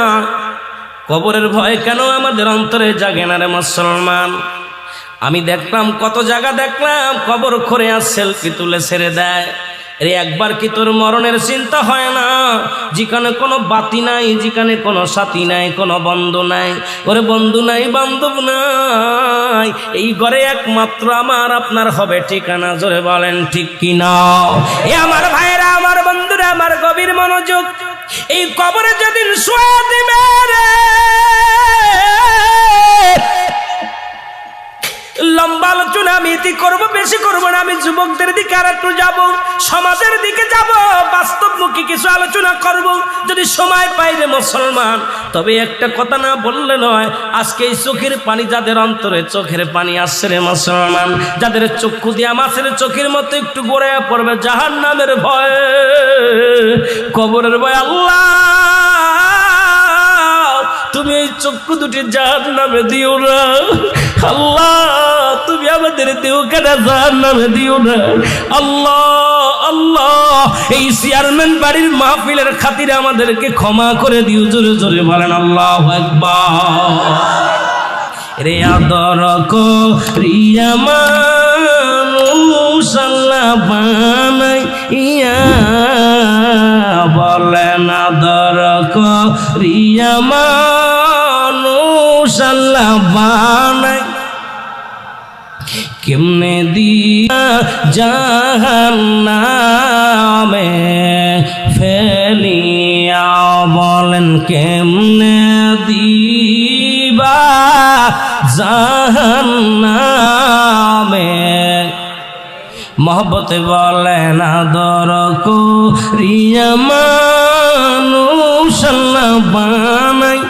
কবরের ভয় কেন আমাদের অন্তরে জাগে না রে মুসলমান? আমি দেখলাম, কত জায়গা দেখলাম কবর করে আর সেলফি তুলে ছেড়ে দেয়। রে একবার কি তোর মরণের চিন্তা হয় না? যেখানে কোনো বাতি নাই, যেখানে কোনো সাথী নাই, কোনো বন্ধু নাই, ওরে বন্ধু নাই, বান্ধব নাই, এই ঘরে একমাত্র আমার আপনার হবে ঠিকানা। জোরে বলেন ঠিক কিনা? এ আমার ভাইয়েরা, আমার বন্ধুরা, আমার গভীর মনোযোগ। এই কবরে যেদিন শুয়ে দিবে রে, লম্বা আলোচনা আমি এটি করবো, বেশি করবো না। আমি যুবকদের দিকে আর একটু যাবো, সমাজের দিকে যাব, বাস্তবমুখী কিছু আলোচনা করব যদি সময় পাই রে মুসলমান। তবে একটা কথা না বললে নয়, আজকে এই চোখের পানি যাদের অন্তরে চোখের পানি আসছে রে মুসলমান, যাদের চক্ষু দিয়া মাছের চোখের মতো একটু গড়ে পড়বে জাহান্নামের ভয়, কবরের ভয়। আল্লাহ তুমি এই চক্ষু দুটি জাহান্নামে দিও না। আল্লাহ তুমি আমাদের দিও কেন জাহান্নামে দিও না। আল্লাহ আল্লাহ, এই চেয়ারম্যান বাড়ির মাহফিলের খাতিরে আমাদেরকে ক্ষমা করে দিও। জোরে জোরে বলেন আল্লাহু আকবার। রে আদর করিয়া মানুষ আল্লাহ বানাইয়া, বলেন আদর করিয়া মানুষ আল্লাহ বানাই। কেমনে দিয়া জাহান্নামে ফেলিয়া, বলেন কেমনে দিবা জাহান্নামে। মহব্বতে বলেন আদর করিয়া মানুষ আল্লাহ বানাই,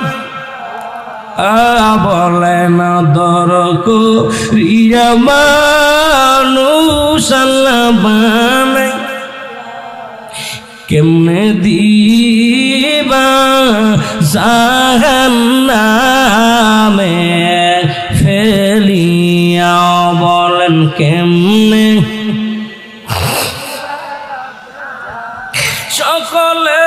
বলেন আদর করিয়া মানুষ আল্লাহ বানাই, কেমনে দিবা জাহান্নামে ফেলিয়া, বলেন কেমনে। সকলে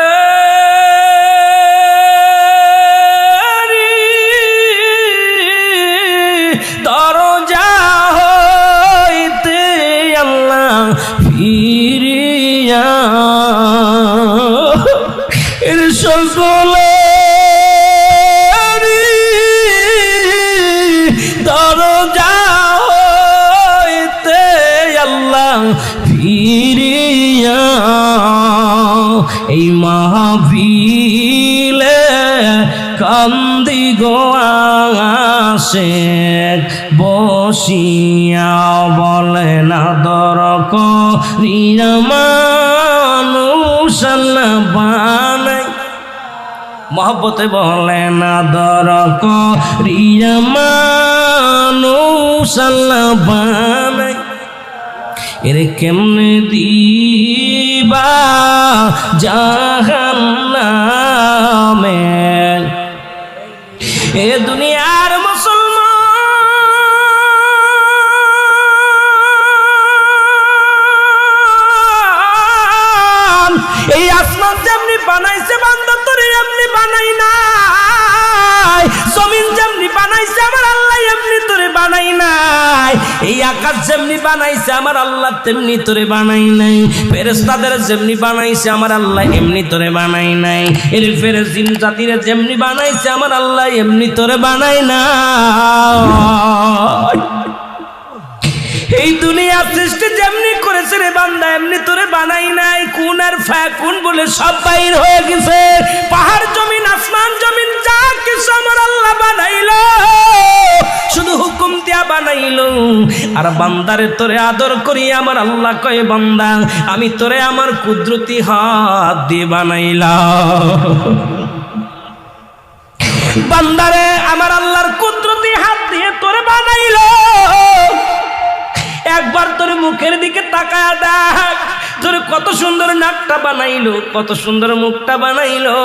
দরজা হইতে আল্লাহ ফিরিয়া, এর সকলে দরজা হইতে আল্লাহ ফিরিয়া, এই মাহফিলে কান্দি গো আশিক বসিয়া, বলেন আদর করিয়া মানুষ আল্লাহ বানাই, মহব্বতে বলেন আদর করিয়া মানুষ আল্লাহ বানাই, এর কেমনে দিবা জাহান্নামে। এ দুনিয়ার মুসলমান, এই আসমান যেমনি বানাইছে বান্দা তোরে এমনি বানাই নাই, জমিন যেমনি বানাইছে আমার আল্লাহ এমনি তোরে বানাই নাই, এই আকাশ যেমনি বানাইছে আমার আল্লাহ তেমনি তোরে বানাই নাই, ফেরেশতাদের যেমনি বানাইছে আমার আল্লাহ এমনি তোরে বানাই নাই, এর ফেরেশতিন জাতিরে যেমনি বানাইছে আমার আল্লাহ এমনি তোরে বানাই নাই। এই দুনিয়া সৃষ্টি যেমনি করেছে রে বান্দা এমনি তোরে বানাই নাই, কোন আর ফাকুন বলে সব বাইর হয়ে গেছে, পাহাড় জমিন আসমান জমিন যা কিছু আমার আল্লাহ বানাইলো শুধু হুকুম দিয়া বানাইলো, আর বান্দারে তোরে আদর করি আমার আল্লাহ কয় বান্দা আমি তোরে আমার কুদরতি হাত দিয়ে বানাইলাম, বান্দারে আমার আল্লাহর কুদরতি হাত দিয়ে তোরে বানাইলো। একবার তোর মুখের দিকে তাকায়া দেখ, তোর কত সুন্দর নাকটা বানাইলো, কত সুন্দর মুখটা বানাইলো,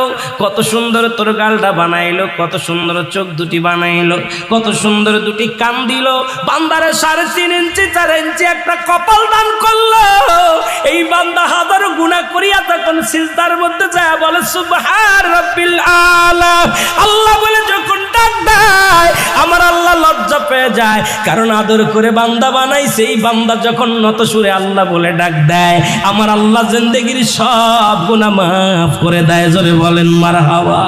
কত সুন্দর তোর গালটা বানাইলো, কত সুন্দর চোখ দুটি বানাইলো, কত সুন্দর দুটি কান দিল, বান্দারে 3.5 ইঞ্চি 4 ইঞ্চি একটা কপাল দান করলো। এই বান্দা হাজার গুনাহ করিয়া তখন সিজদার মধ্যে যায় বলে সুবহান রাব্বিল আলা, আল্লাহ বলে যখন ডাক দেয় আমার আল্লাহ লজ্জা পেয়ে যায়, কারণ আদর করে বান্দা বানাইছে। এই বান্দা যখন নত সুরে আল্লাহ বলে ডাক দেয় আমার আল্লাহ জিন্দেগির সব গুনাহ মাফ করে দেয়, জোরে বলেন মারহাবা।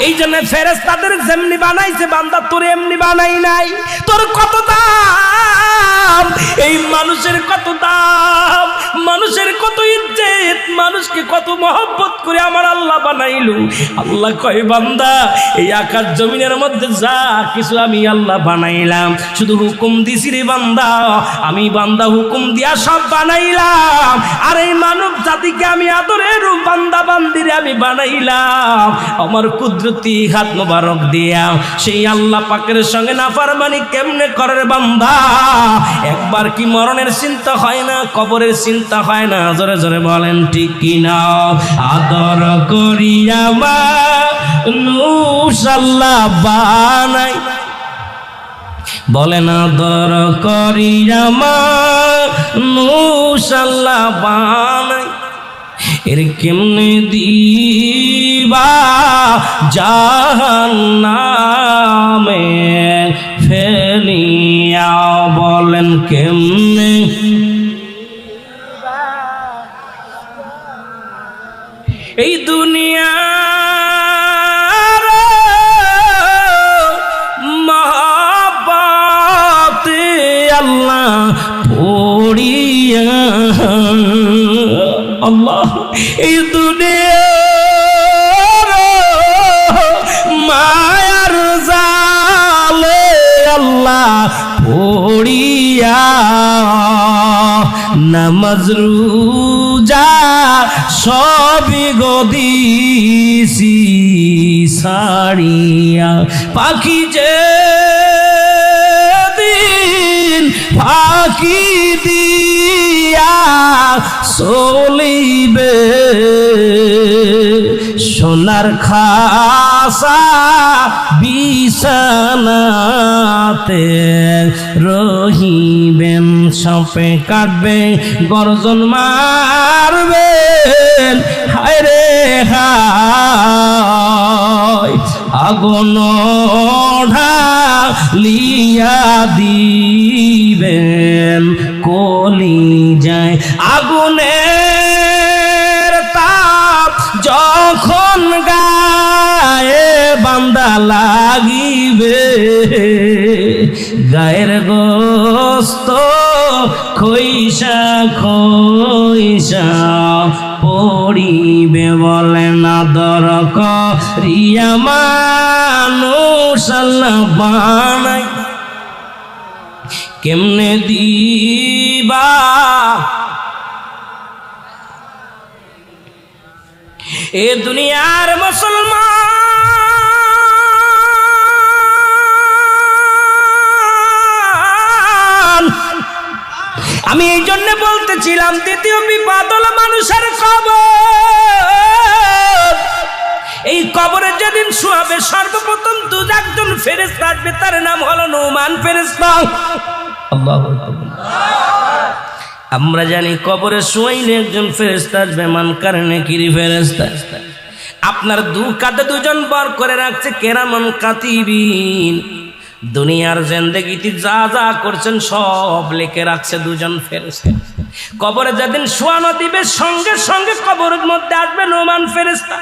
এই জন্য ফেরেশতাদের যেমনি বানাইছে বান্দা তোর এমনি বানাই নাই, তোর কত দাম, এই মানুষের কত দাম, মানুষের কত ইজ্জত, মানুষকে কত মহব্বত করে আমার আল্লাহ বানাইলো। আল্লাহ কয় বান্দা এই আকাশ জমিনের মধ্যে যা কিছু আমি আল্লাহ বানাইলাম শুধু হুকুম দিছি রে বান্দা, আমি বান্দা হুকুম দিয়া সব বানাইলাম, আর এই মানব জাতিকে আমি আদরের বান্দা বান্দিরে আমি বানাইলাম আমার কুদরতি হাত মোবারক দিয়া। সেই আল্লাহ পাকের সঙ্গে নাফরমানি কেমনে করে বান্দা, একবার কি মরণের চিন্তা হয় না, কবরের চিন্তা হয় না, জোরে জোরে বলেন ঠিক কিনা। আদর করিয়া মানুষ আল্লাহ বানাই, বলেন আদর করিয়া মানুষ আল্লাহ বানাই, এর কেমনে দিবা জাহান্নামে ফেলিয়া, বলেন কেমনে। এই দুনিয়ার মহব্বতে আল্লাহ পড়িয়া আল্লাহ এই দুনিয়ার মায়ার জালে আল্লাহ পড়িয়া নামাজ রোজা সবই গদিছি সারিয়া পাখি যে দিন ফাঁকি দিয়া চলিবে সোনার খাসা বিছানাতে রহিবেন সাপে কাটবে গর্জন মারবে হায় রে হায় আগুন ঢালিয়া দিবেন কলি যায় আগুনের তাপ যখন গায়ে বান্দা লাগিবে গায়ের গোস্ত খইসা খইসা পড়িবে বলে না দরক রিয়া মানুষ আল্লাহ বানাই কেমনে দিবা এ দুনিয়ার মুসলমান আমি এই জন্য বলতেছিলাম দ্বিতীয় বিপদ হলো মানুষের কবর এই কবরে যেদিন শুয়াবে সর্বপ্রথম দুজন ফেরেশতা আসবে তার নাম হলো নুমান ফেরেশতা আল্লাহু আকবার আমরা জানি কবরে শুয়াইলে একজন ফেরেশতা আসবে মান কারণে কিরি ফেরেশতা আপনার দু কাঁধে দুজন বর করে রাখছে কেরামান কাতিবিন দুনিয়ার জিন্দেগিতে যা যা করছেন সব লিখে রাখছে দুজন ফেরেশতা কবরে যেদিন শোয়ানো দিবে সঙ্গে সঙ্গে কবরের মধ্যে আসবে নুমান ফেরেশতা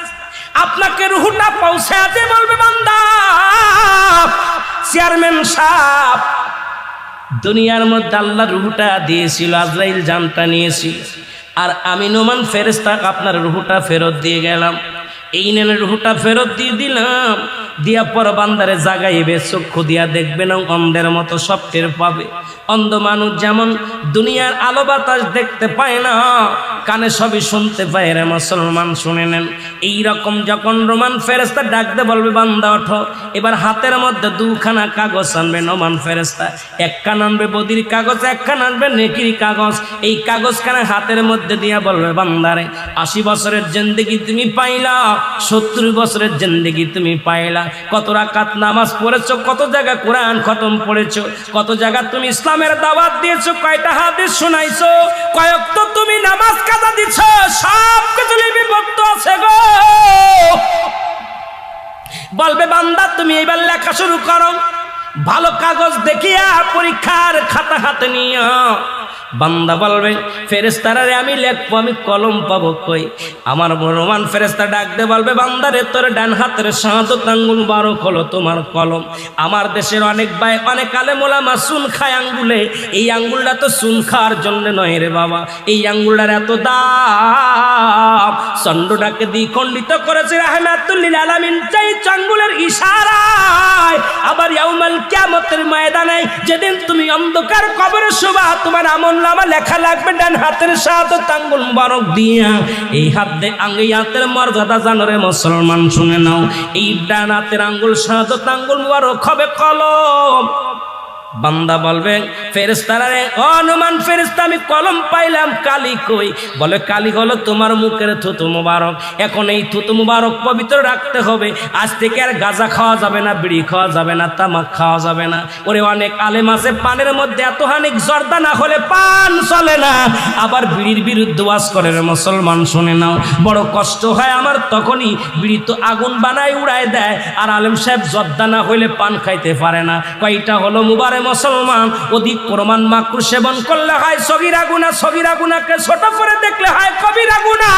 আপনাকে রুহটা পৌঁছাতে বলবে বান্দা চেয়ারম্যান সাহেব দুনিয়ার মধ্যে আল্লাহ রুহটা দিয়েছিল আজরাইল জানটা নিয়েছিল আর আমি নুমান ফেরেশতা আপনার রুহটা ফেরত দিয়ে গেলাম এই নেন রুহটা ফেরত দিয়ে দিলাম দিয়া পর বান্দারে জাগাইবে চক্ষু দিয়া দেখবে না অন্ধের মতো সব টের পাবে অন্ধ মানুষ যেমন দুনিয়ার আলো বাতাস দেখতে পায় না কানে সবই শুনতে পায় রে মুসলমান শুনে নেন এইরকম যখন রোমান ফেরেশতা ডাকতে বলবে বান্দা ওঠো এবার হাতের মধ্যে দুখানা কাগজ আনবে নোমান ফেরেশতা একখান আনবে বদির কাগজ একখান আনবে নেকির কাগজ এই কাগজখানা হাতের মধ্যে দিয়া বলবে বান্দারে 80 বছরের জিন্দেগি তুমি পাইলা 70 বছরের জিন্দেগি তুমি পাইলা কত রাকাত নামাজ পড়েছো কত জায়গা কোরআন খতম পড়েছো কত জায়গা তুমি ইসলামের দাওয়াত দিয়েছো কয়টা হাদিস শোনাইছো কয়েকটা তুমি নামাজ কাজা দিছো সব কিছু লিপিবদ্ধ আছে গো বলবে বান্দা তুমি এবার লেখা শুরু করো ভালো কাগজ দেখিয়া পরীক্ষার খাতা হাতে নিয়া বান্দা বলবে ফেরেশতারা রে আমি লিখবো আমি কলম পাবো কই আমার রোমান ফেরেশতা ডাক দে বলবে বান্দারে তোর ডান হাতের শাহাদাত আঙ্গুল বারক হলো তোমার কলম আমার দেশের অনেক ভাই অনেক আলেম ওলামা সুন খায় আঙ্গুলে এই আঙ্গুলটা তো সুন খাওয়ার জন্য নয় রে বাবা এই আঙ্গুলটার এত দাম চন্দ্রটাকে দ্বিখণ্ডিত করেছে রাহমাতুল লিল আলামিন চাই আঙ্গুলের ইশারায় আবার ইয়াউমাল কিয়ামতের ময়দানে যেদিন তুমি অন্ধকার কবরে শোবা তোমার আমল নামা লেখা লাগবে ডান হাতের শাহাদাত আঙ্গুল মুবারক দিয়া এই হাত দে এই হাতের মর্যাদা জানো রে মুসলমান শুনে নাও এই ডান হাতের আঙ্গুল শাহাদাত আঙ্গুল মুবারক হবে কলম বান্দা বলবে ফেরেশতারা রে ও নুমান ফেরেশতা আমি কলম পাইলাম কালি কই বলে কালি হলো তোমার মুখের থুতু মুবারক এখন এই থুতু মুবারক পবিত্র রাখতে হবে আজ থেকে আর গাঁজা খাওয়া যাবে না বিড়ি খাওয়া যাবে না তামাক খাওয়া যাবে না ওরে অনেক আলেম আছে পানের মধ্যে এত হানিক জর্দা না হলে পান চলে না আবার বিড়ির বিরুদ্ধে ওয়াজ করে রে মুসলমান শুনে নাও বড় কষ্ট হয় আমার তখনই বিড়ি তো আগুন বানায় উড়ায় দেয় আর আলেম সাহেব জর্দা না হইলে পান খাইতে পারে না কয়টা হলো মুবারক মুসলমান, অধিক পরিমাণ মাকরু সেবন করলে হয় সগীরা গুনাহ, সগীরা গুনাহকে ছোট করে দেখলে হয় কবিরা গুনাহ,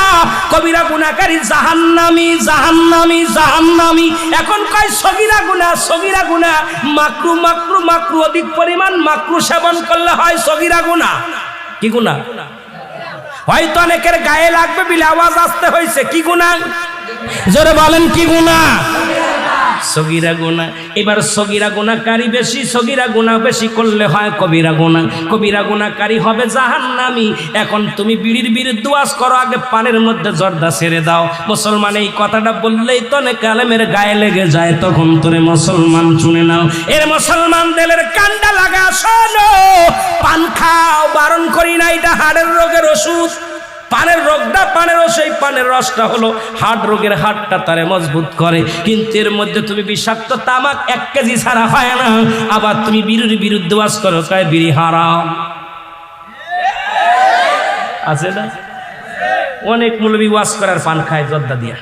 কবিরা গুনাহকারী জাহান্নামী, জাহান্নামী, জাহান্নামী। এখন কয় সগীরা গুনাহ, সগীরা গুনাহ, মাকরু, মাকরু, মাকরু, অধিক পরিমাণ মাকরু সেবন করলে হয় সগীরা গুনাহ। কি গুনাহ? হয়তো অনেকের গায়ে লাগবে বলে আওয়াজ আসতে হয়েছে। কি গুনাহ? জোরে বলেন কি গুনাহ? সগীরা গুনাহ। এবার সগীরা গুনাহকারী বেশি, সগীরা গুনাহ বেশি করলে হয় কবিরা গুনাহ, কবিরা গুনাহকারী হবে জাহান্নামী। এখন তুমি বিড়ির বিরুদ্ধে ওয়াজ করো, আগে পানের মধ্যে জর্দা ছেড়ে দাও। মুসলমান এই কথাটা বললেই তো অনেক আলেমের গায়ে লেগে যায়, তখন তোরে মুসলমান শুনে নাও। এর মুসলমান দিলের কান্ডা লাগা, শোনো, পান খাও, বারণ করি না, এটা হাড়ের রোগের ওষুধ। পানের রোগটা, পানের সেই পানের রসটা হলো হার্ট রোগের, হাড়টা তারে মজবুত করে। কিন্তু এর মধ্যে তুমি বিষাক্ত তামাক 1 কেজি ছাড়া হয় না। আবার তুমি বিড়ির বিরুদ্ধে ওয়াজ করো, কয় বিড়ি হারাম। আছে না? অনেক মৌলবি ওয়াজ করার পান খায় জর্দা দিয়া,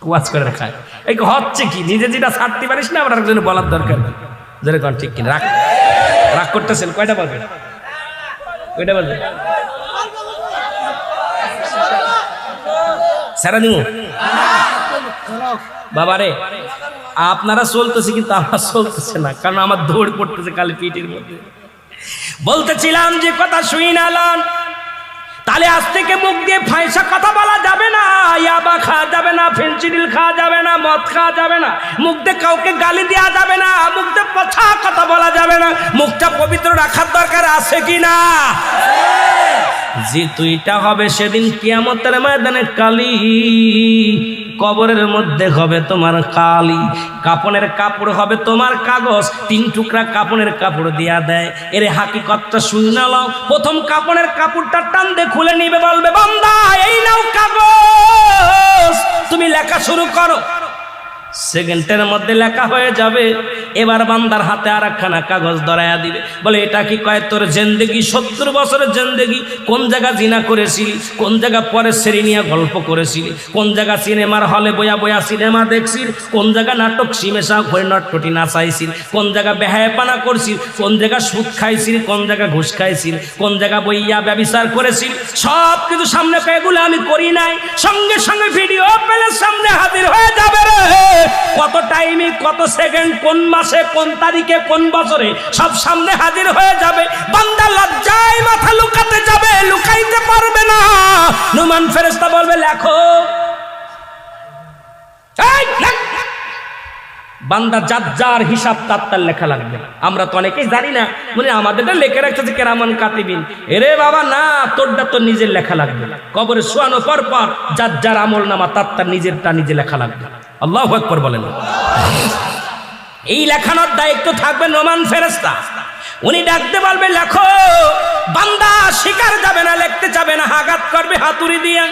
ওয়াজ করে খায়। এই হচ্ছে কি, নিজে যেটা ছাড়তে পারিস না, আবার একজনে বলার দরকার নেই। যেরকম ঠিক কিনা? রাগ রাগ করতেছেন? কয়টা বলবেন? কয়টা বলবেন? সারা দিব বাবারে। আপনারা চলতেছে কিন্তু আমার চলতেছে না, কারণ আমার দৌড় পড়তেছে কালি পিঠের মধ্যে। বলতেছিলাম যে কথা শুই না লন, তাহলে আজ থেকে মুখ দিয়ে ফাইসা কথা বলা যাবে না, ইয়াবা খাওয়া যাবে না, ফেন্সিডিল খাওয়া যাবে না, মদ খাওয়া যাবে না, মুখ দিয়ে কাউকে গালি দেওয়া যাবে না, মুখ দিয়ে পচা কথা বলা যাবে না। মুখটা পবিত্র রাখার দরকার আছে কি না? যে তুইটা হবে সেদিন কিয়ামতের ময়দানে কালি, কবরের মধ্যে হবে তোমার কালি, কাপনের কাপড় হবে তোমার কাগজ। 3 টুকরা কাপনের কাপড় দিয়া দেয়। এর হাকিকতটা শুনে নাও। প্রথম কাপনের কাপড়টা টান দিয়ে খুলে নিবে, বলবে বান্দা এই নাও কাগজ, তুমি লেখা শুরু করো। সেকেন্ডের মধ্যে লেখা হয়ে যাবে। এবার বান্দার হাতে আর একখানা কাগজ ধরাইয়া দিবে, বলে এটা কি? কয় তোর জিন্দেগি, 70 বছরের জিন্দেগি, কোন জায়গা জিনা করেছিলি, কোন জায়গা পরে সেরি নিয়ে গল্প করেছিলি, কোন জায়গা সিনেমার হলে বয়া বয়া সিনেমা দেখছিস, কোন জায়গা নাটক সিমেশা হয়ে নটপটি নাচাইছিল, কোন জায়গা বেহায়াপানা করছিস, কোন জায়গা সুদ খাইছিল, কোন জায়গা ঘুষ খাইছিল, কোন জায়গা বইয়া ব্যভিচার করেছিল, সব কিছু সামনে পেয়ে, এগুলো আমি করি নাই। সঙ্গে সঙ্গে ভিডিও পেলে সামনে হাজির হয়ে যাবে রে। কত টাইমে, কত সেকেন্ড, কোন মাসে, কোন তারিখে, কোন বছরে, সব সামনে হাজির হয়ে যাবে। বান্দা লজ্জায় মাথা লুকাতে যাবে, লুকাইতে পারবে না। নুমান ফেরেশতা বলবে লেখো। বান্দা যার যার হিসাব তার লেখা লাগবে। আমরা তো অনেকেই জানি না, মানে আমাদেরটা লেখে রাখছে কেরামান কাতিবিন। এরে বাবা না, তোরটা তো নিজের লেখা লাগবে। কবরে শোয়ানো পর পর যার যার আমল নামা তার নিজেরটা নিজে লেখা লাগবে। আল্লাহু আকবার বলেন। এই লেখানোর দায়িত্ব থাকবে নোমান ফেরেশতা। উনি ডাকতে বলবে লেখো। বান্দা শিকার যাবে না, লিখতে যাবে না, আঘাত করবে হাতুড়ি দিয়ে,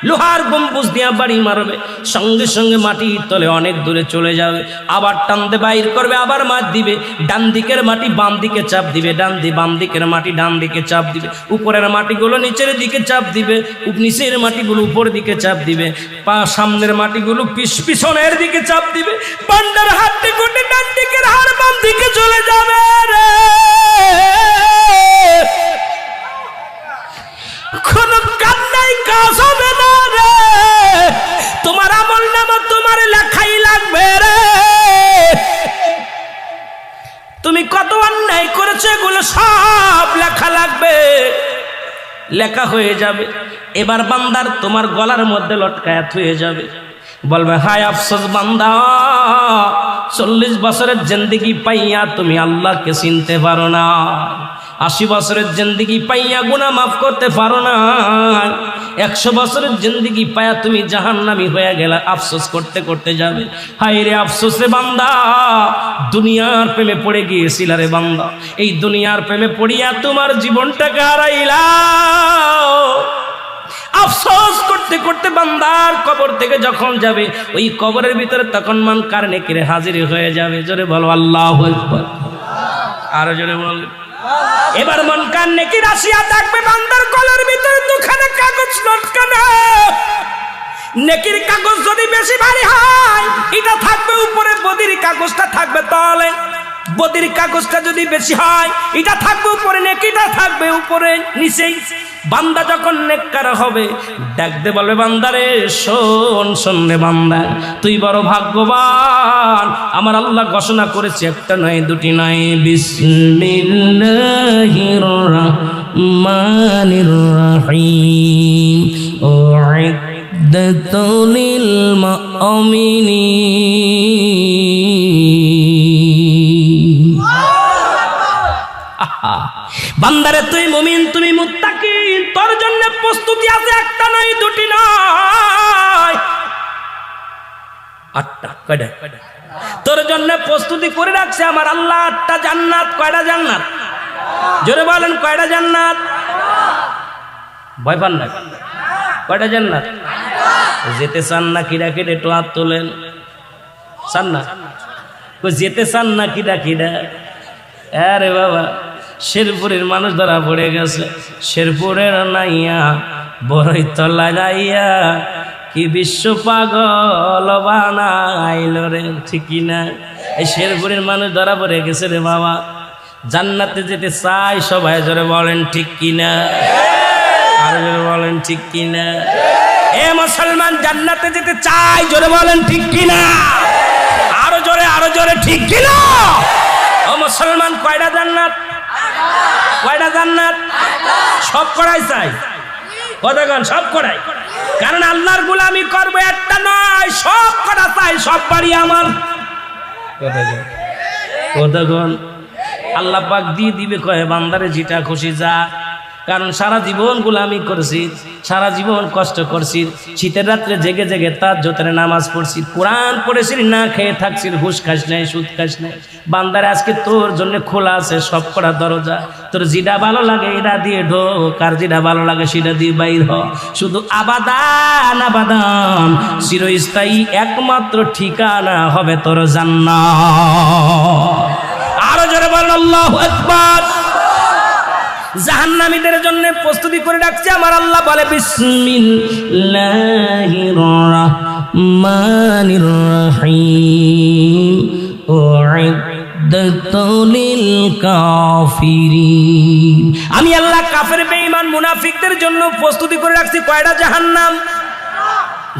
লোহার গম্বুজ দিয়া বাড়ি মারবে, সঙ্গে সঙ্গে মাটির তলে অনেক দূরে চলে যাবে। আবার টানতে বাইর করবে, আবার মাছ দিবে। ডান দিকের মাটি বাম দিকে চাপ দিবে, বাম দিকের মাটি ডান দিকে চাপ দিবে, উপরের মাটিগুলো নিচের দিকে চাপ দিবে, নিচের মাটিগুলো উপর দিকে চাপ দিবে, পা সামনের মাটিগুলো পিছনের দিকে চাপ দিবে। পান্ডার হাতটি গুটি ডান দিকের হাড় বাম দিকে চলে যাবে রে। কোনো কান্নাই কাজ হবে না রে। তোমার আমল নামা তোমার লেখাই লাগবে রে। তুমি কত অন্যায় করেছো এগুলো সব লেখা লাগবে, লেখা হয়ে যাবে। এবার বান্দার তোমার গলার মধ্যে লটকায়া হয়ে যাবে, বলবে হায় আফসোস বান্দা, 40 বছরের জিন্দেগি পাইয়া তুমি আল্লাহকে চিনতে পারো না, 80 বছরের জিন্দেগি পাইয়া গুনাহ মাফ করতে পারো না, 100 বছরের জিন্দেগি পাইয়া তুমি জাহান্নামী হয়ে গেলা। আফসোস করতে করতে যাবে। হায় রে আফসোস রে বান্দা, দুনিয়ার প্রেমে পড়ে গিয়েছিল রে বান্দা, এই দুনিয়ার প্রেমে পড়িয়া তোমার জীবনটাকে হারাইলা। আফসোস করতে করতে বান্দার কবর থেকে যখন যাবে, ওই কবরের ভিতরে তখন মান কারণে কিরে হাজির হয়ে যাবে। জোরে বলো আল্লাহু আকবার। আরো জোরে বল। এবার মন কান নেকি রাশিয়া থাকবে, বান্দার গলার ভিতরে দুখানা কাগজ লটকানো। নেকির কাগজ যদি বেশি ভারী হয়, এটা থাকবে উপরে, বদির কাগজটা থাকবে তলে। বদির কাগজটা যদি বেশি হয় এটা থাকবে উপরে, নেকিটা থাকবে উপরে নিচেই। বান্দা যখন নেককার হবে ডাকতে বলবে, বান্দারে শোন, শোন রে বান্দা, তুই বড় ভাগ্যবান। আমার আল্লাহ ঘোষণা করেছে, একটা নয় দুটি নয়, বিসমিল্লাহির রাহমানির রাহিম উইদ্দাতুল লিল মুমিনিন। বান্দারে তুই মুমিন, তুমি মুত্তাকিন, তোর জন্য প্রস্তুতি আছে, একটা নয় দুটি নয়, 8টা। কয়টা? তোর জন্য প্রস্তুতি করে রাখছে আমার আল্লাহ 8টা জান্নাত। কয়টা জান্নাত? জোরে বলেন, কয়টা জান্নাত? ভয় পান না? কয়টা জান্নাত? যেতে চান না কিরা কিরা একটু হাত তোলেন। চান না? যেতে চান না কিরা কিরা? আরে বাবা, শেরপুরের মানুষ ধরা পড়ে গেছে। শেরপুরের নাইয়া বড়ই তলা যাইয়া কি বিশ্ব পাগল বানাইল রে, ঠিকই না? এই শেরপুরের মানুষ ধরা পড়ে গেছে রে বাবা। জান্নাতে যেতে চাই সবাই, জোরে বলেন ঠিক কিনা? আর জোরে বলেন ঠিক কিনা? এ মুসলমান, জান্নাতে যেতে চাই, জোরে বলেন ঠিক কিনা? আরো জোরে ঠিক কিনা? ও মুসলমান, কয়টা জান্নাত? কয়টা জান্নাত? সব করাই চাই, কতক্ষণ সব করাই, কারণ আল্লাহর গোলামি করবো, একটা নয়, সব করা চাই, সব বাড়ি আমার। কতক্ষণ আল্লাহ পাক দিয়ে দিবে, কয়ে বান্দারে যেটা খুশি যা। কারণ সারা জীবন গোলামি করছি, সারা জীবন কষ্ট করছি, শীতের রাত্রে জেগে জেগে তাহাজ্জুদের নামাজ পড়ছি, কোরআন পড়েছি, না খেয়ে থাকছি, ঘুষ খাস নাই, সুদ খাস নাই। বান্দারে আজকে তোর জন্য খোলা আছে সব করা দরজা। তোর যেটা ভালো লাগে এটা দিয়ে ঢোক, আর যেটা ভালো লাগে সেটা দিয়ে বাইর হ। শুধু আবাদান আবাদান, চিরস্থায়ী একমাত্র ঠিকানা হবে তোর জান্নাত। আরো জোরে বল আল্লাহু আকবার। জাহান্নামীদের জন্য প্রস্তুতি করে রাখছে আমার আল্লাহ, বলে বিসমিল্লাহির রাহমানির রাহিম উইদ্দাতুল লিল কাফিরিন। আমি আল্লাহ কাফের, বেঈমান, মুনাফিকদের জন্য প্রস্তুতি করে রাখছি কয়টা জাহান্নাম?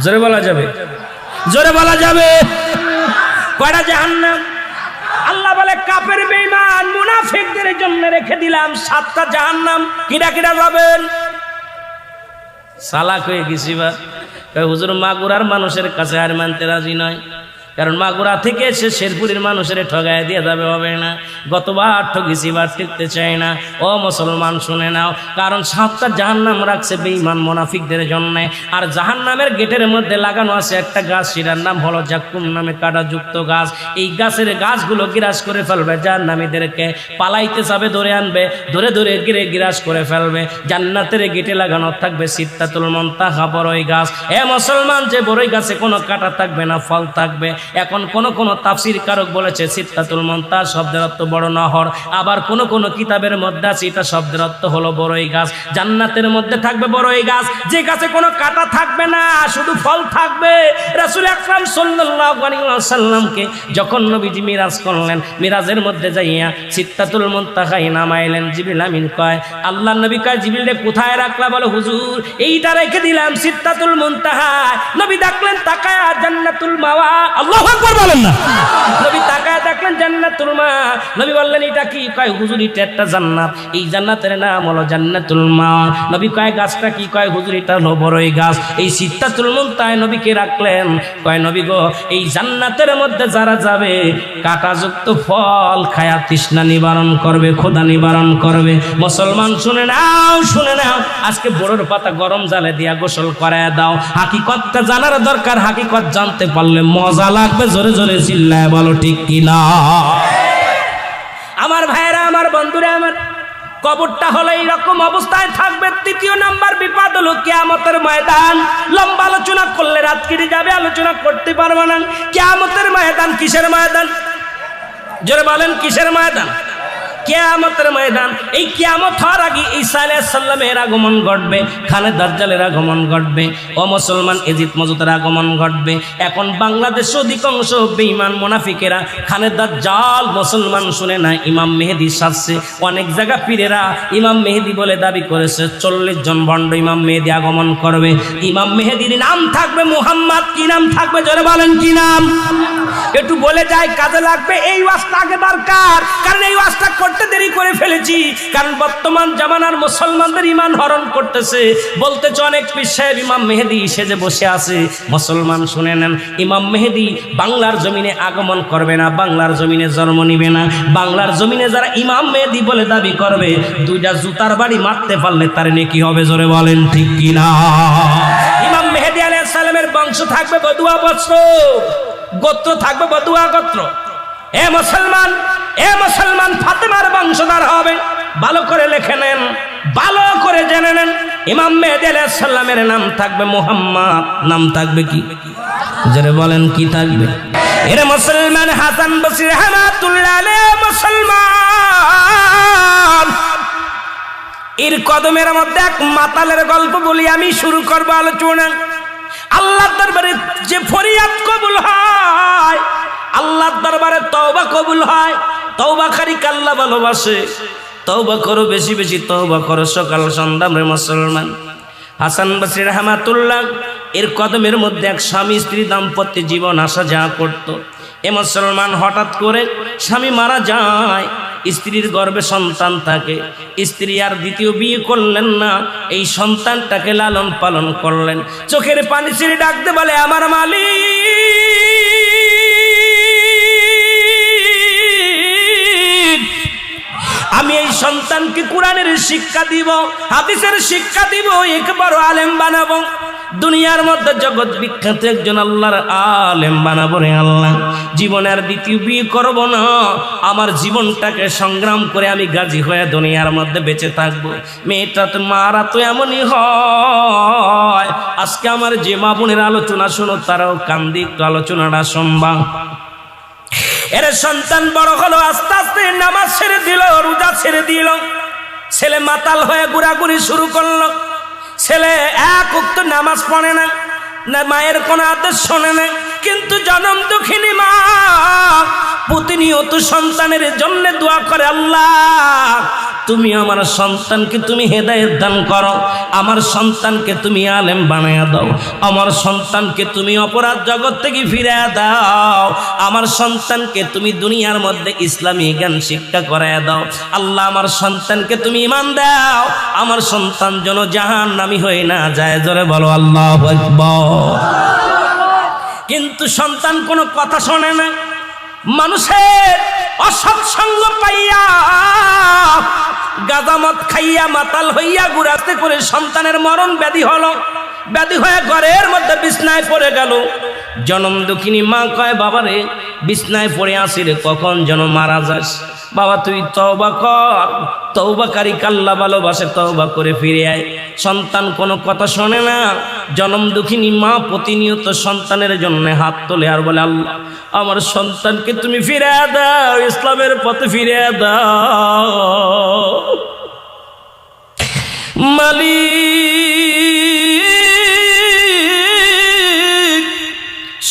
জোরে বলা যাবে? জোরে বলা যাবে? কয়টা জাহান্নাম? আল্লাহ বলে কাফের, বেঈমান, মুনাফিকদের জন্য রেখে দিলাম 7টা জাহান্নাম। কিরা কিরা যাবেন? সালাক হয়ে গেছি বা হুজুর মাগুরার মানুষের কাছে আর মানতে রাজি নয়, কারণ মাগুরা থেকে এসে শেরপুরের মানুষের ঠগায় দিয়ে যাবে, হবে না। গতবার ঠগেছি, বার টিকতে চাই না। ও মুসলমান শুনে নাও, কারণ 7টা জাহান্নাম রাখছে বেঈমান মুনাফিকদের জন্য। আর জাহান্নামের গেটের মধ্যে লাগানো আছে একটা গাছ, সেটার নাম হলো জাক্কুম নামে কাঁটাযুক্ত গাছ। এই গাছের গাছগুলো গ্রাস করে ফেলবে, জাহান্নামীদেরকে পালাইতে যাবে, ধরে আনবে, ধরে ধরে গিরে গ্রাস করে ফেলবে। জান্নাতের গেটে লাগানো থাকবে সিদরাতুল মুনতাহা, বড়ই গাছ। এ মুসলমান, যে বড়ই গাছে কোনো কাঁটা থাকবে না, ফল থাকবে। এখন কোন তাফসীর কারক বলেছে সিদরাতুল মুনতাহা শব্দের অর্থ বড় নহর, আবার কোন কিতাবের মধ্যে আছে এটা শব্দের অর্থ হলো বড়ই গাছ। জান্নাতের মধ্যে থাকবে বড়ই গাছ, যে গাছে কোনো কাঁটা থাকবে না, শুধু ফল থাকবে। রাসূল আকরাম সাল্লাল্লাহু আলাইহি ওয়াসাল্লামকে যখন নবীজি মিরাজ করলেন, মিরাজের মধ্যে যাইয়া সিদরাতুল মুনতাহায় নামাইলেন। জিবরিল আমিন কয়, আল্লাহর নবী কয়, জিবরিল কোথায় রাখলা? বলে হুজুর এইটা রেখে দিলাম সিদরাতুল মুনতাহায়। নবী দেখলেন তাকায়া জান্নাতুল মাওয়া। আল্লাহু আকবার বলেন না? নবী তাকায়া দেখলেন জান্নাতুল মাওয়া। নবী বললেন এটা কি? কয় হুজুর এটা একটা জান্নাত, এই জান্নাতের নাম হলো জান্নাতুল মাওয়া। নবী কয় গাছটা কি? কয় হুজুর এটা হলো বড়ই গাছ। এই সিদরাতুল মুনতাহায় নবীকে রাখলেন। কয় নবী গো, এই জান্নাতের মধ্যে যারা যাবে কাঁটাযুক্ত ফল খায়া তৃষ্ণা নিবারণ করবে, ক্ষুধা নিবারণ করবে। মুসলমান শুনে নাও, শুনে নাও, আজকে বড়র পাতা গরম জালে দিয়া গোসল করায় দাও। হাকিকতটা জানার দরকার, হাকিকত জানতে পারলে মজা লাগবে। জোরে জোরে চিল্লায় বলো ঠিক কিনা? আমার ভাইরা, আমার বন্ধুরা, আমার কবরটা হলো এইরকম অবস্থায় থাকবে। 3য় নাম্বার বিপদ হলো কিয়ামতের ময়দান। লম্বা আলোচনা করলে রাত কেটে যাবে, আলোচনা করতে পারবো না। কিয়ামতের ময়দান কিসের ময়দান? জোরে বলেন, কিসের ময়দান? কিয়ামতের ময়দান, এই কিয়ামত হওয়ার আগে ঈসা আলাইহিস সালামের আগমন ঘটবে, খানে দাজ্জালের আগমন ঘটবে, ও মুসলমান এজিদ মজুদের আগমন ঘটবে। এখন বাংলাদেশ অধিকাংশ বেঈমান মুনাফিকেরা খানে দাজ্জাল মুসলমান শুনে না, ইমাম মেহেদী সাজছে। অনেক জায়গা পীরেরা ইমাম মেহেদী বলে দাবি করেছে 40 জন ভণ্ড ইমাম মেহেদী আগমন করবে। ইমাম মেহেদীর নাম থাকবে মুহাম্মদ। কি নাম থাকবে জোরে বলেন, কি নাম? একটু বলে যায় কাজে লাগবে। এই ওয়াজটা আগে দরকার, কারণ এই ওয়াজটা করতে দেরি করে ফেলেছি। কারণ বর্তমান জামানার মুসলমানদের ঈমান হরণ করতেছে। বলতেছে অনেক পীর সাহেব ইমাম মেহেদী সেজে বসে আছে। মুসলমান শুনে নেন, ইমাম মেহেদী বাংলার জমিনে আগমন করবে না, বাংলার জমিনে জন্ম নিবে না। বাংলার জমিনে যারা ইমাম মেহেদী বলে দাবি করবে, দুইটা জুতার বাড়ি মারতে পারলে তার নেকি হবে, জোরে বলেন ঠিক কিনা? ইমাম মেহেদী আলাইহিস সালামের বংশ থাকবে বদুয়া বংশ, গোত্র থাকবে বদুয়া গোত্র। এ মুসলমান ফাতেমার বংশধর হবে। ভালো করে লিখে নেন, ভালো করে জেনে নেন। ইমাম মেহেদী আলাইহিস সালামের নাম থাকবে মুহাম্মদ। নাম থাকবে কি জোরে বলেন, কি থাকবে? এর মুসলমান হাসান বসরি রাহমাতুল্লাহ আলাইহি মুসলমান এর কদমের মধ্যে এক মাতালের গল্প বলি আমি, শুরু করব আলোচনা। আল্লাহর দরবারে যে ফরিয়াদ কবুল হয়, আল্লাহর দরবারে তওবা কবুল হয়। তওবাকারীকে আল্লাহ ভালোবাসে। তওবা করো, বেশি বেশি তওবা করো সকাল সন্ধ্যা। রে মুসলমান, হাসান বসরি রাহমাতুল্লাহ এর কদমের মধ্যে এক স্বামী স্ত্রী দাম্পত্য জীবন আসা যাওয়া করত। এ মুসলমান, হঠাৎ করে স্বামী মারা যায়, স্ত্রীর গর্ভে সন্তান থাকে। স্ত্রী আর দ্বিতীয় বিয়ে করলেন না, এই সন্তানটাকে লালন পালন করলেন। চোখের পানি ছেড়ে ডাকতে বলে, আমার মালিক, আমি এই সন্তানকে কোরআনের শিক্ষা দিব, হাদিসের শিক্ষা দিব, এক বড় আলেম বানাবো। দুনিয়ার মধ্যে জগৎ বিখ্যাত একজন আল্লাহর আলেম বানাবো রে আল্লাহ। জীবনের দ্বিতীয় বিয়ে করব না, আমার জীবনটাকে সংগ্রাম করে আমি গাজী হয়ে দুনিয়ার মধ্যে বেঁচে থাকবো। মেয়েটা তো মারা তো এমনই হয়। আজকে আমার যে মা বোনের আলোচনা শোনো, তারাও কান্দি, একটু আলোচনাটা শুনবা। এর সন্তান বড় হলো, আস্তে আস্তে নামাজ ছেড়ে দিল, রোজা ছেড়ে দিল। ছেলে মাতাল হয়ে ঘোরাঘুরি শুরু করলো। ছেলে এক ওয়াক্ত নামাজ পড়ে না, মায়ের কোনো আদেশ শোনে না। কিন্তু জনম দুঃখিনী মা প্রতিনিয়ত সন্তানের জন্য দোয়া করে, আল্লাহ তুমি আমার সন্তানকে তুমি হেদায়েত দান করো, আমার সন্তানকে তুমি আলেম বানায়া দাও, আমার সন্তানকে তুমি অপরাধ জগৎ থেকে ফিরিয়ে দাও, আমার সন্তানকে তুমি দুনিয়ার মধ্যে ইসলামী জ্ঞান শিক্ষা করায়া দাও। আল্লাহ আমার সন্তানকে তুমি ঈমান দাও, আমার সন্তান যেন জাহান্নামী হয়ে না যায়। জোরে বলো আল্লাহু আকবার। কিন্তু সন্তান কোনো কথা শোনে না। মানুষের অসৎসঙ্গ পাইয়া, গাঁজামদ খাইয়া মাতাল হইয়া ঘুরাতে করে সন্তানের মরণ ব্যাধি হলো। ব্যাধি হয়ে ঘরের মধ্যে বিছনায় পড়ে গেল। জনম দুঃখিনী মা কয়, বাবারে বিছনায় পড়ে আসি রে, কখন যেন মারা যাস। বাবা তুই তওবা কর, তওবাকারী আল্লাহ ভালোবাসে, তওবা করে ফিরে আয়। সন্তান কোনো কথা শোনে না। জনম দুঃখিনী মা প্রতিনিয়ত সন্তানের জন্য হাত তোলে আর বলে, আল্লাহ আমার সন্তানকে তুমি ফিরে দাও, ইসলামের পথে ফিরে দাও। মালিক,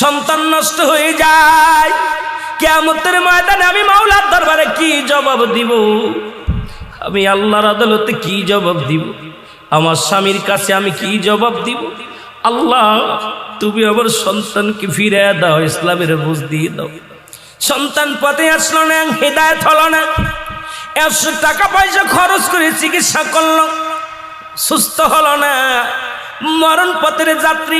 সন্তান নষ্ট হয়ে যায়। কিয়ামতের ময়দানে আমি মাওলার দরবারে কি জবাব দিব? আমি আল্লাহর আদালতে কি জবাব দিব? আমার স্বামীর কাছে আমি কি জবাব দিব? আল্লাহ তুমি আমার সন্তানকে ফিরে দাও, ইসলামের বুঝ দিয়ে দাও। সন্তান পথে আসলো না, হেদায়েত হলো না। 100 টাকা পয়সা খরচ করে চিকিৎসা করলো, সুস্থ হলো না। মরণ পথের যাত্রী।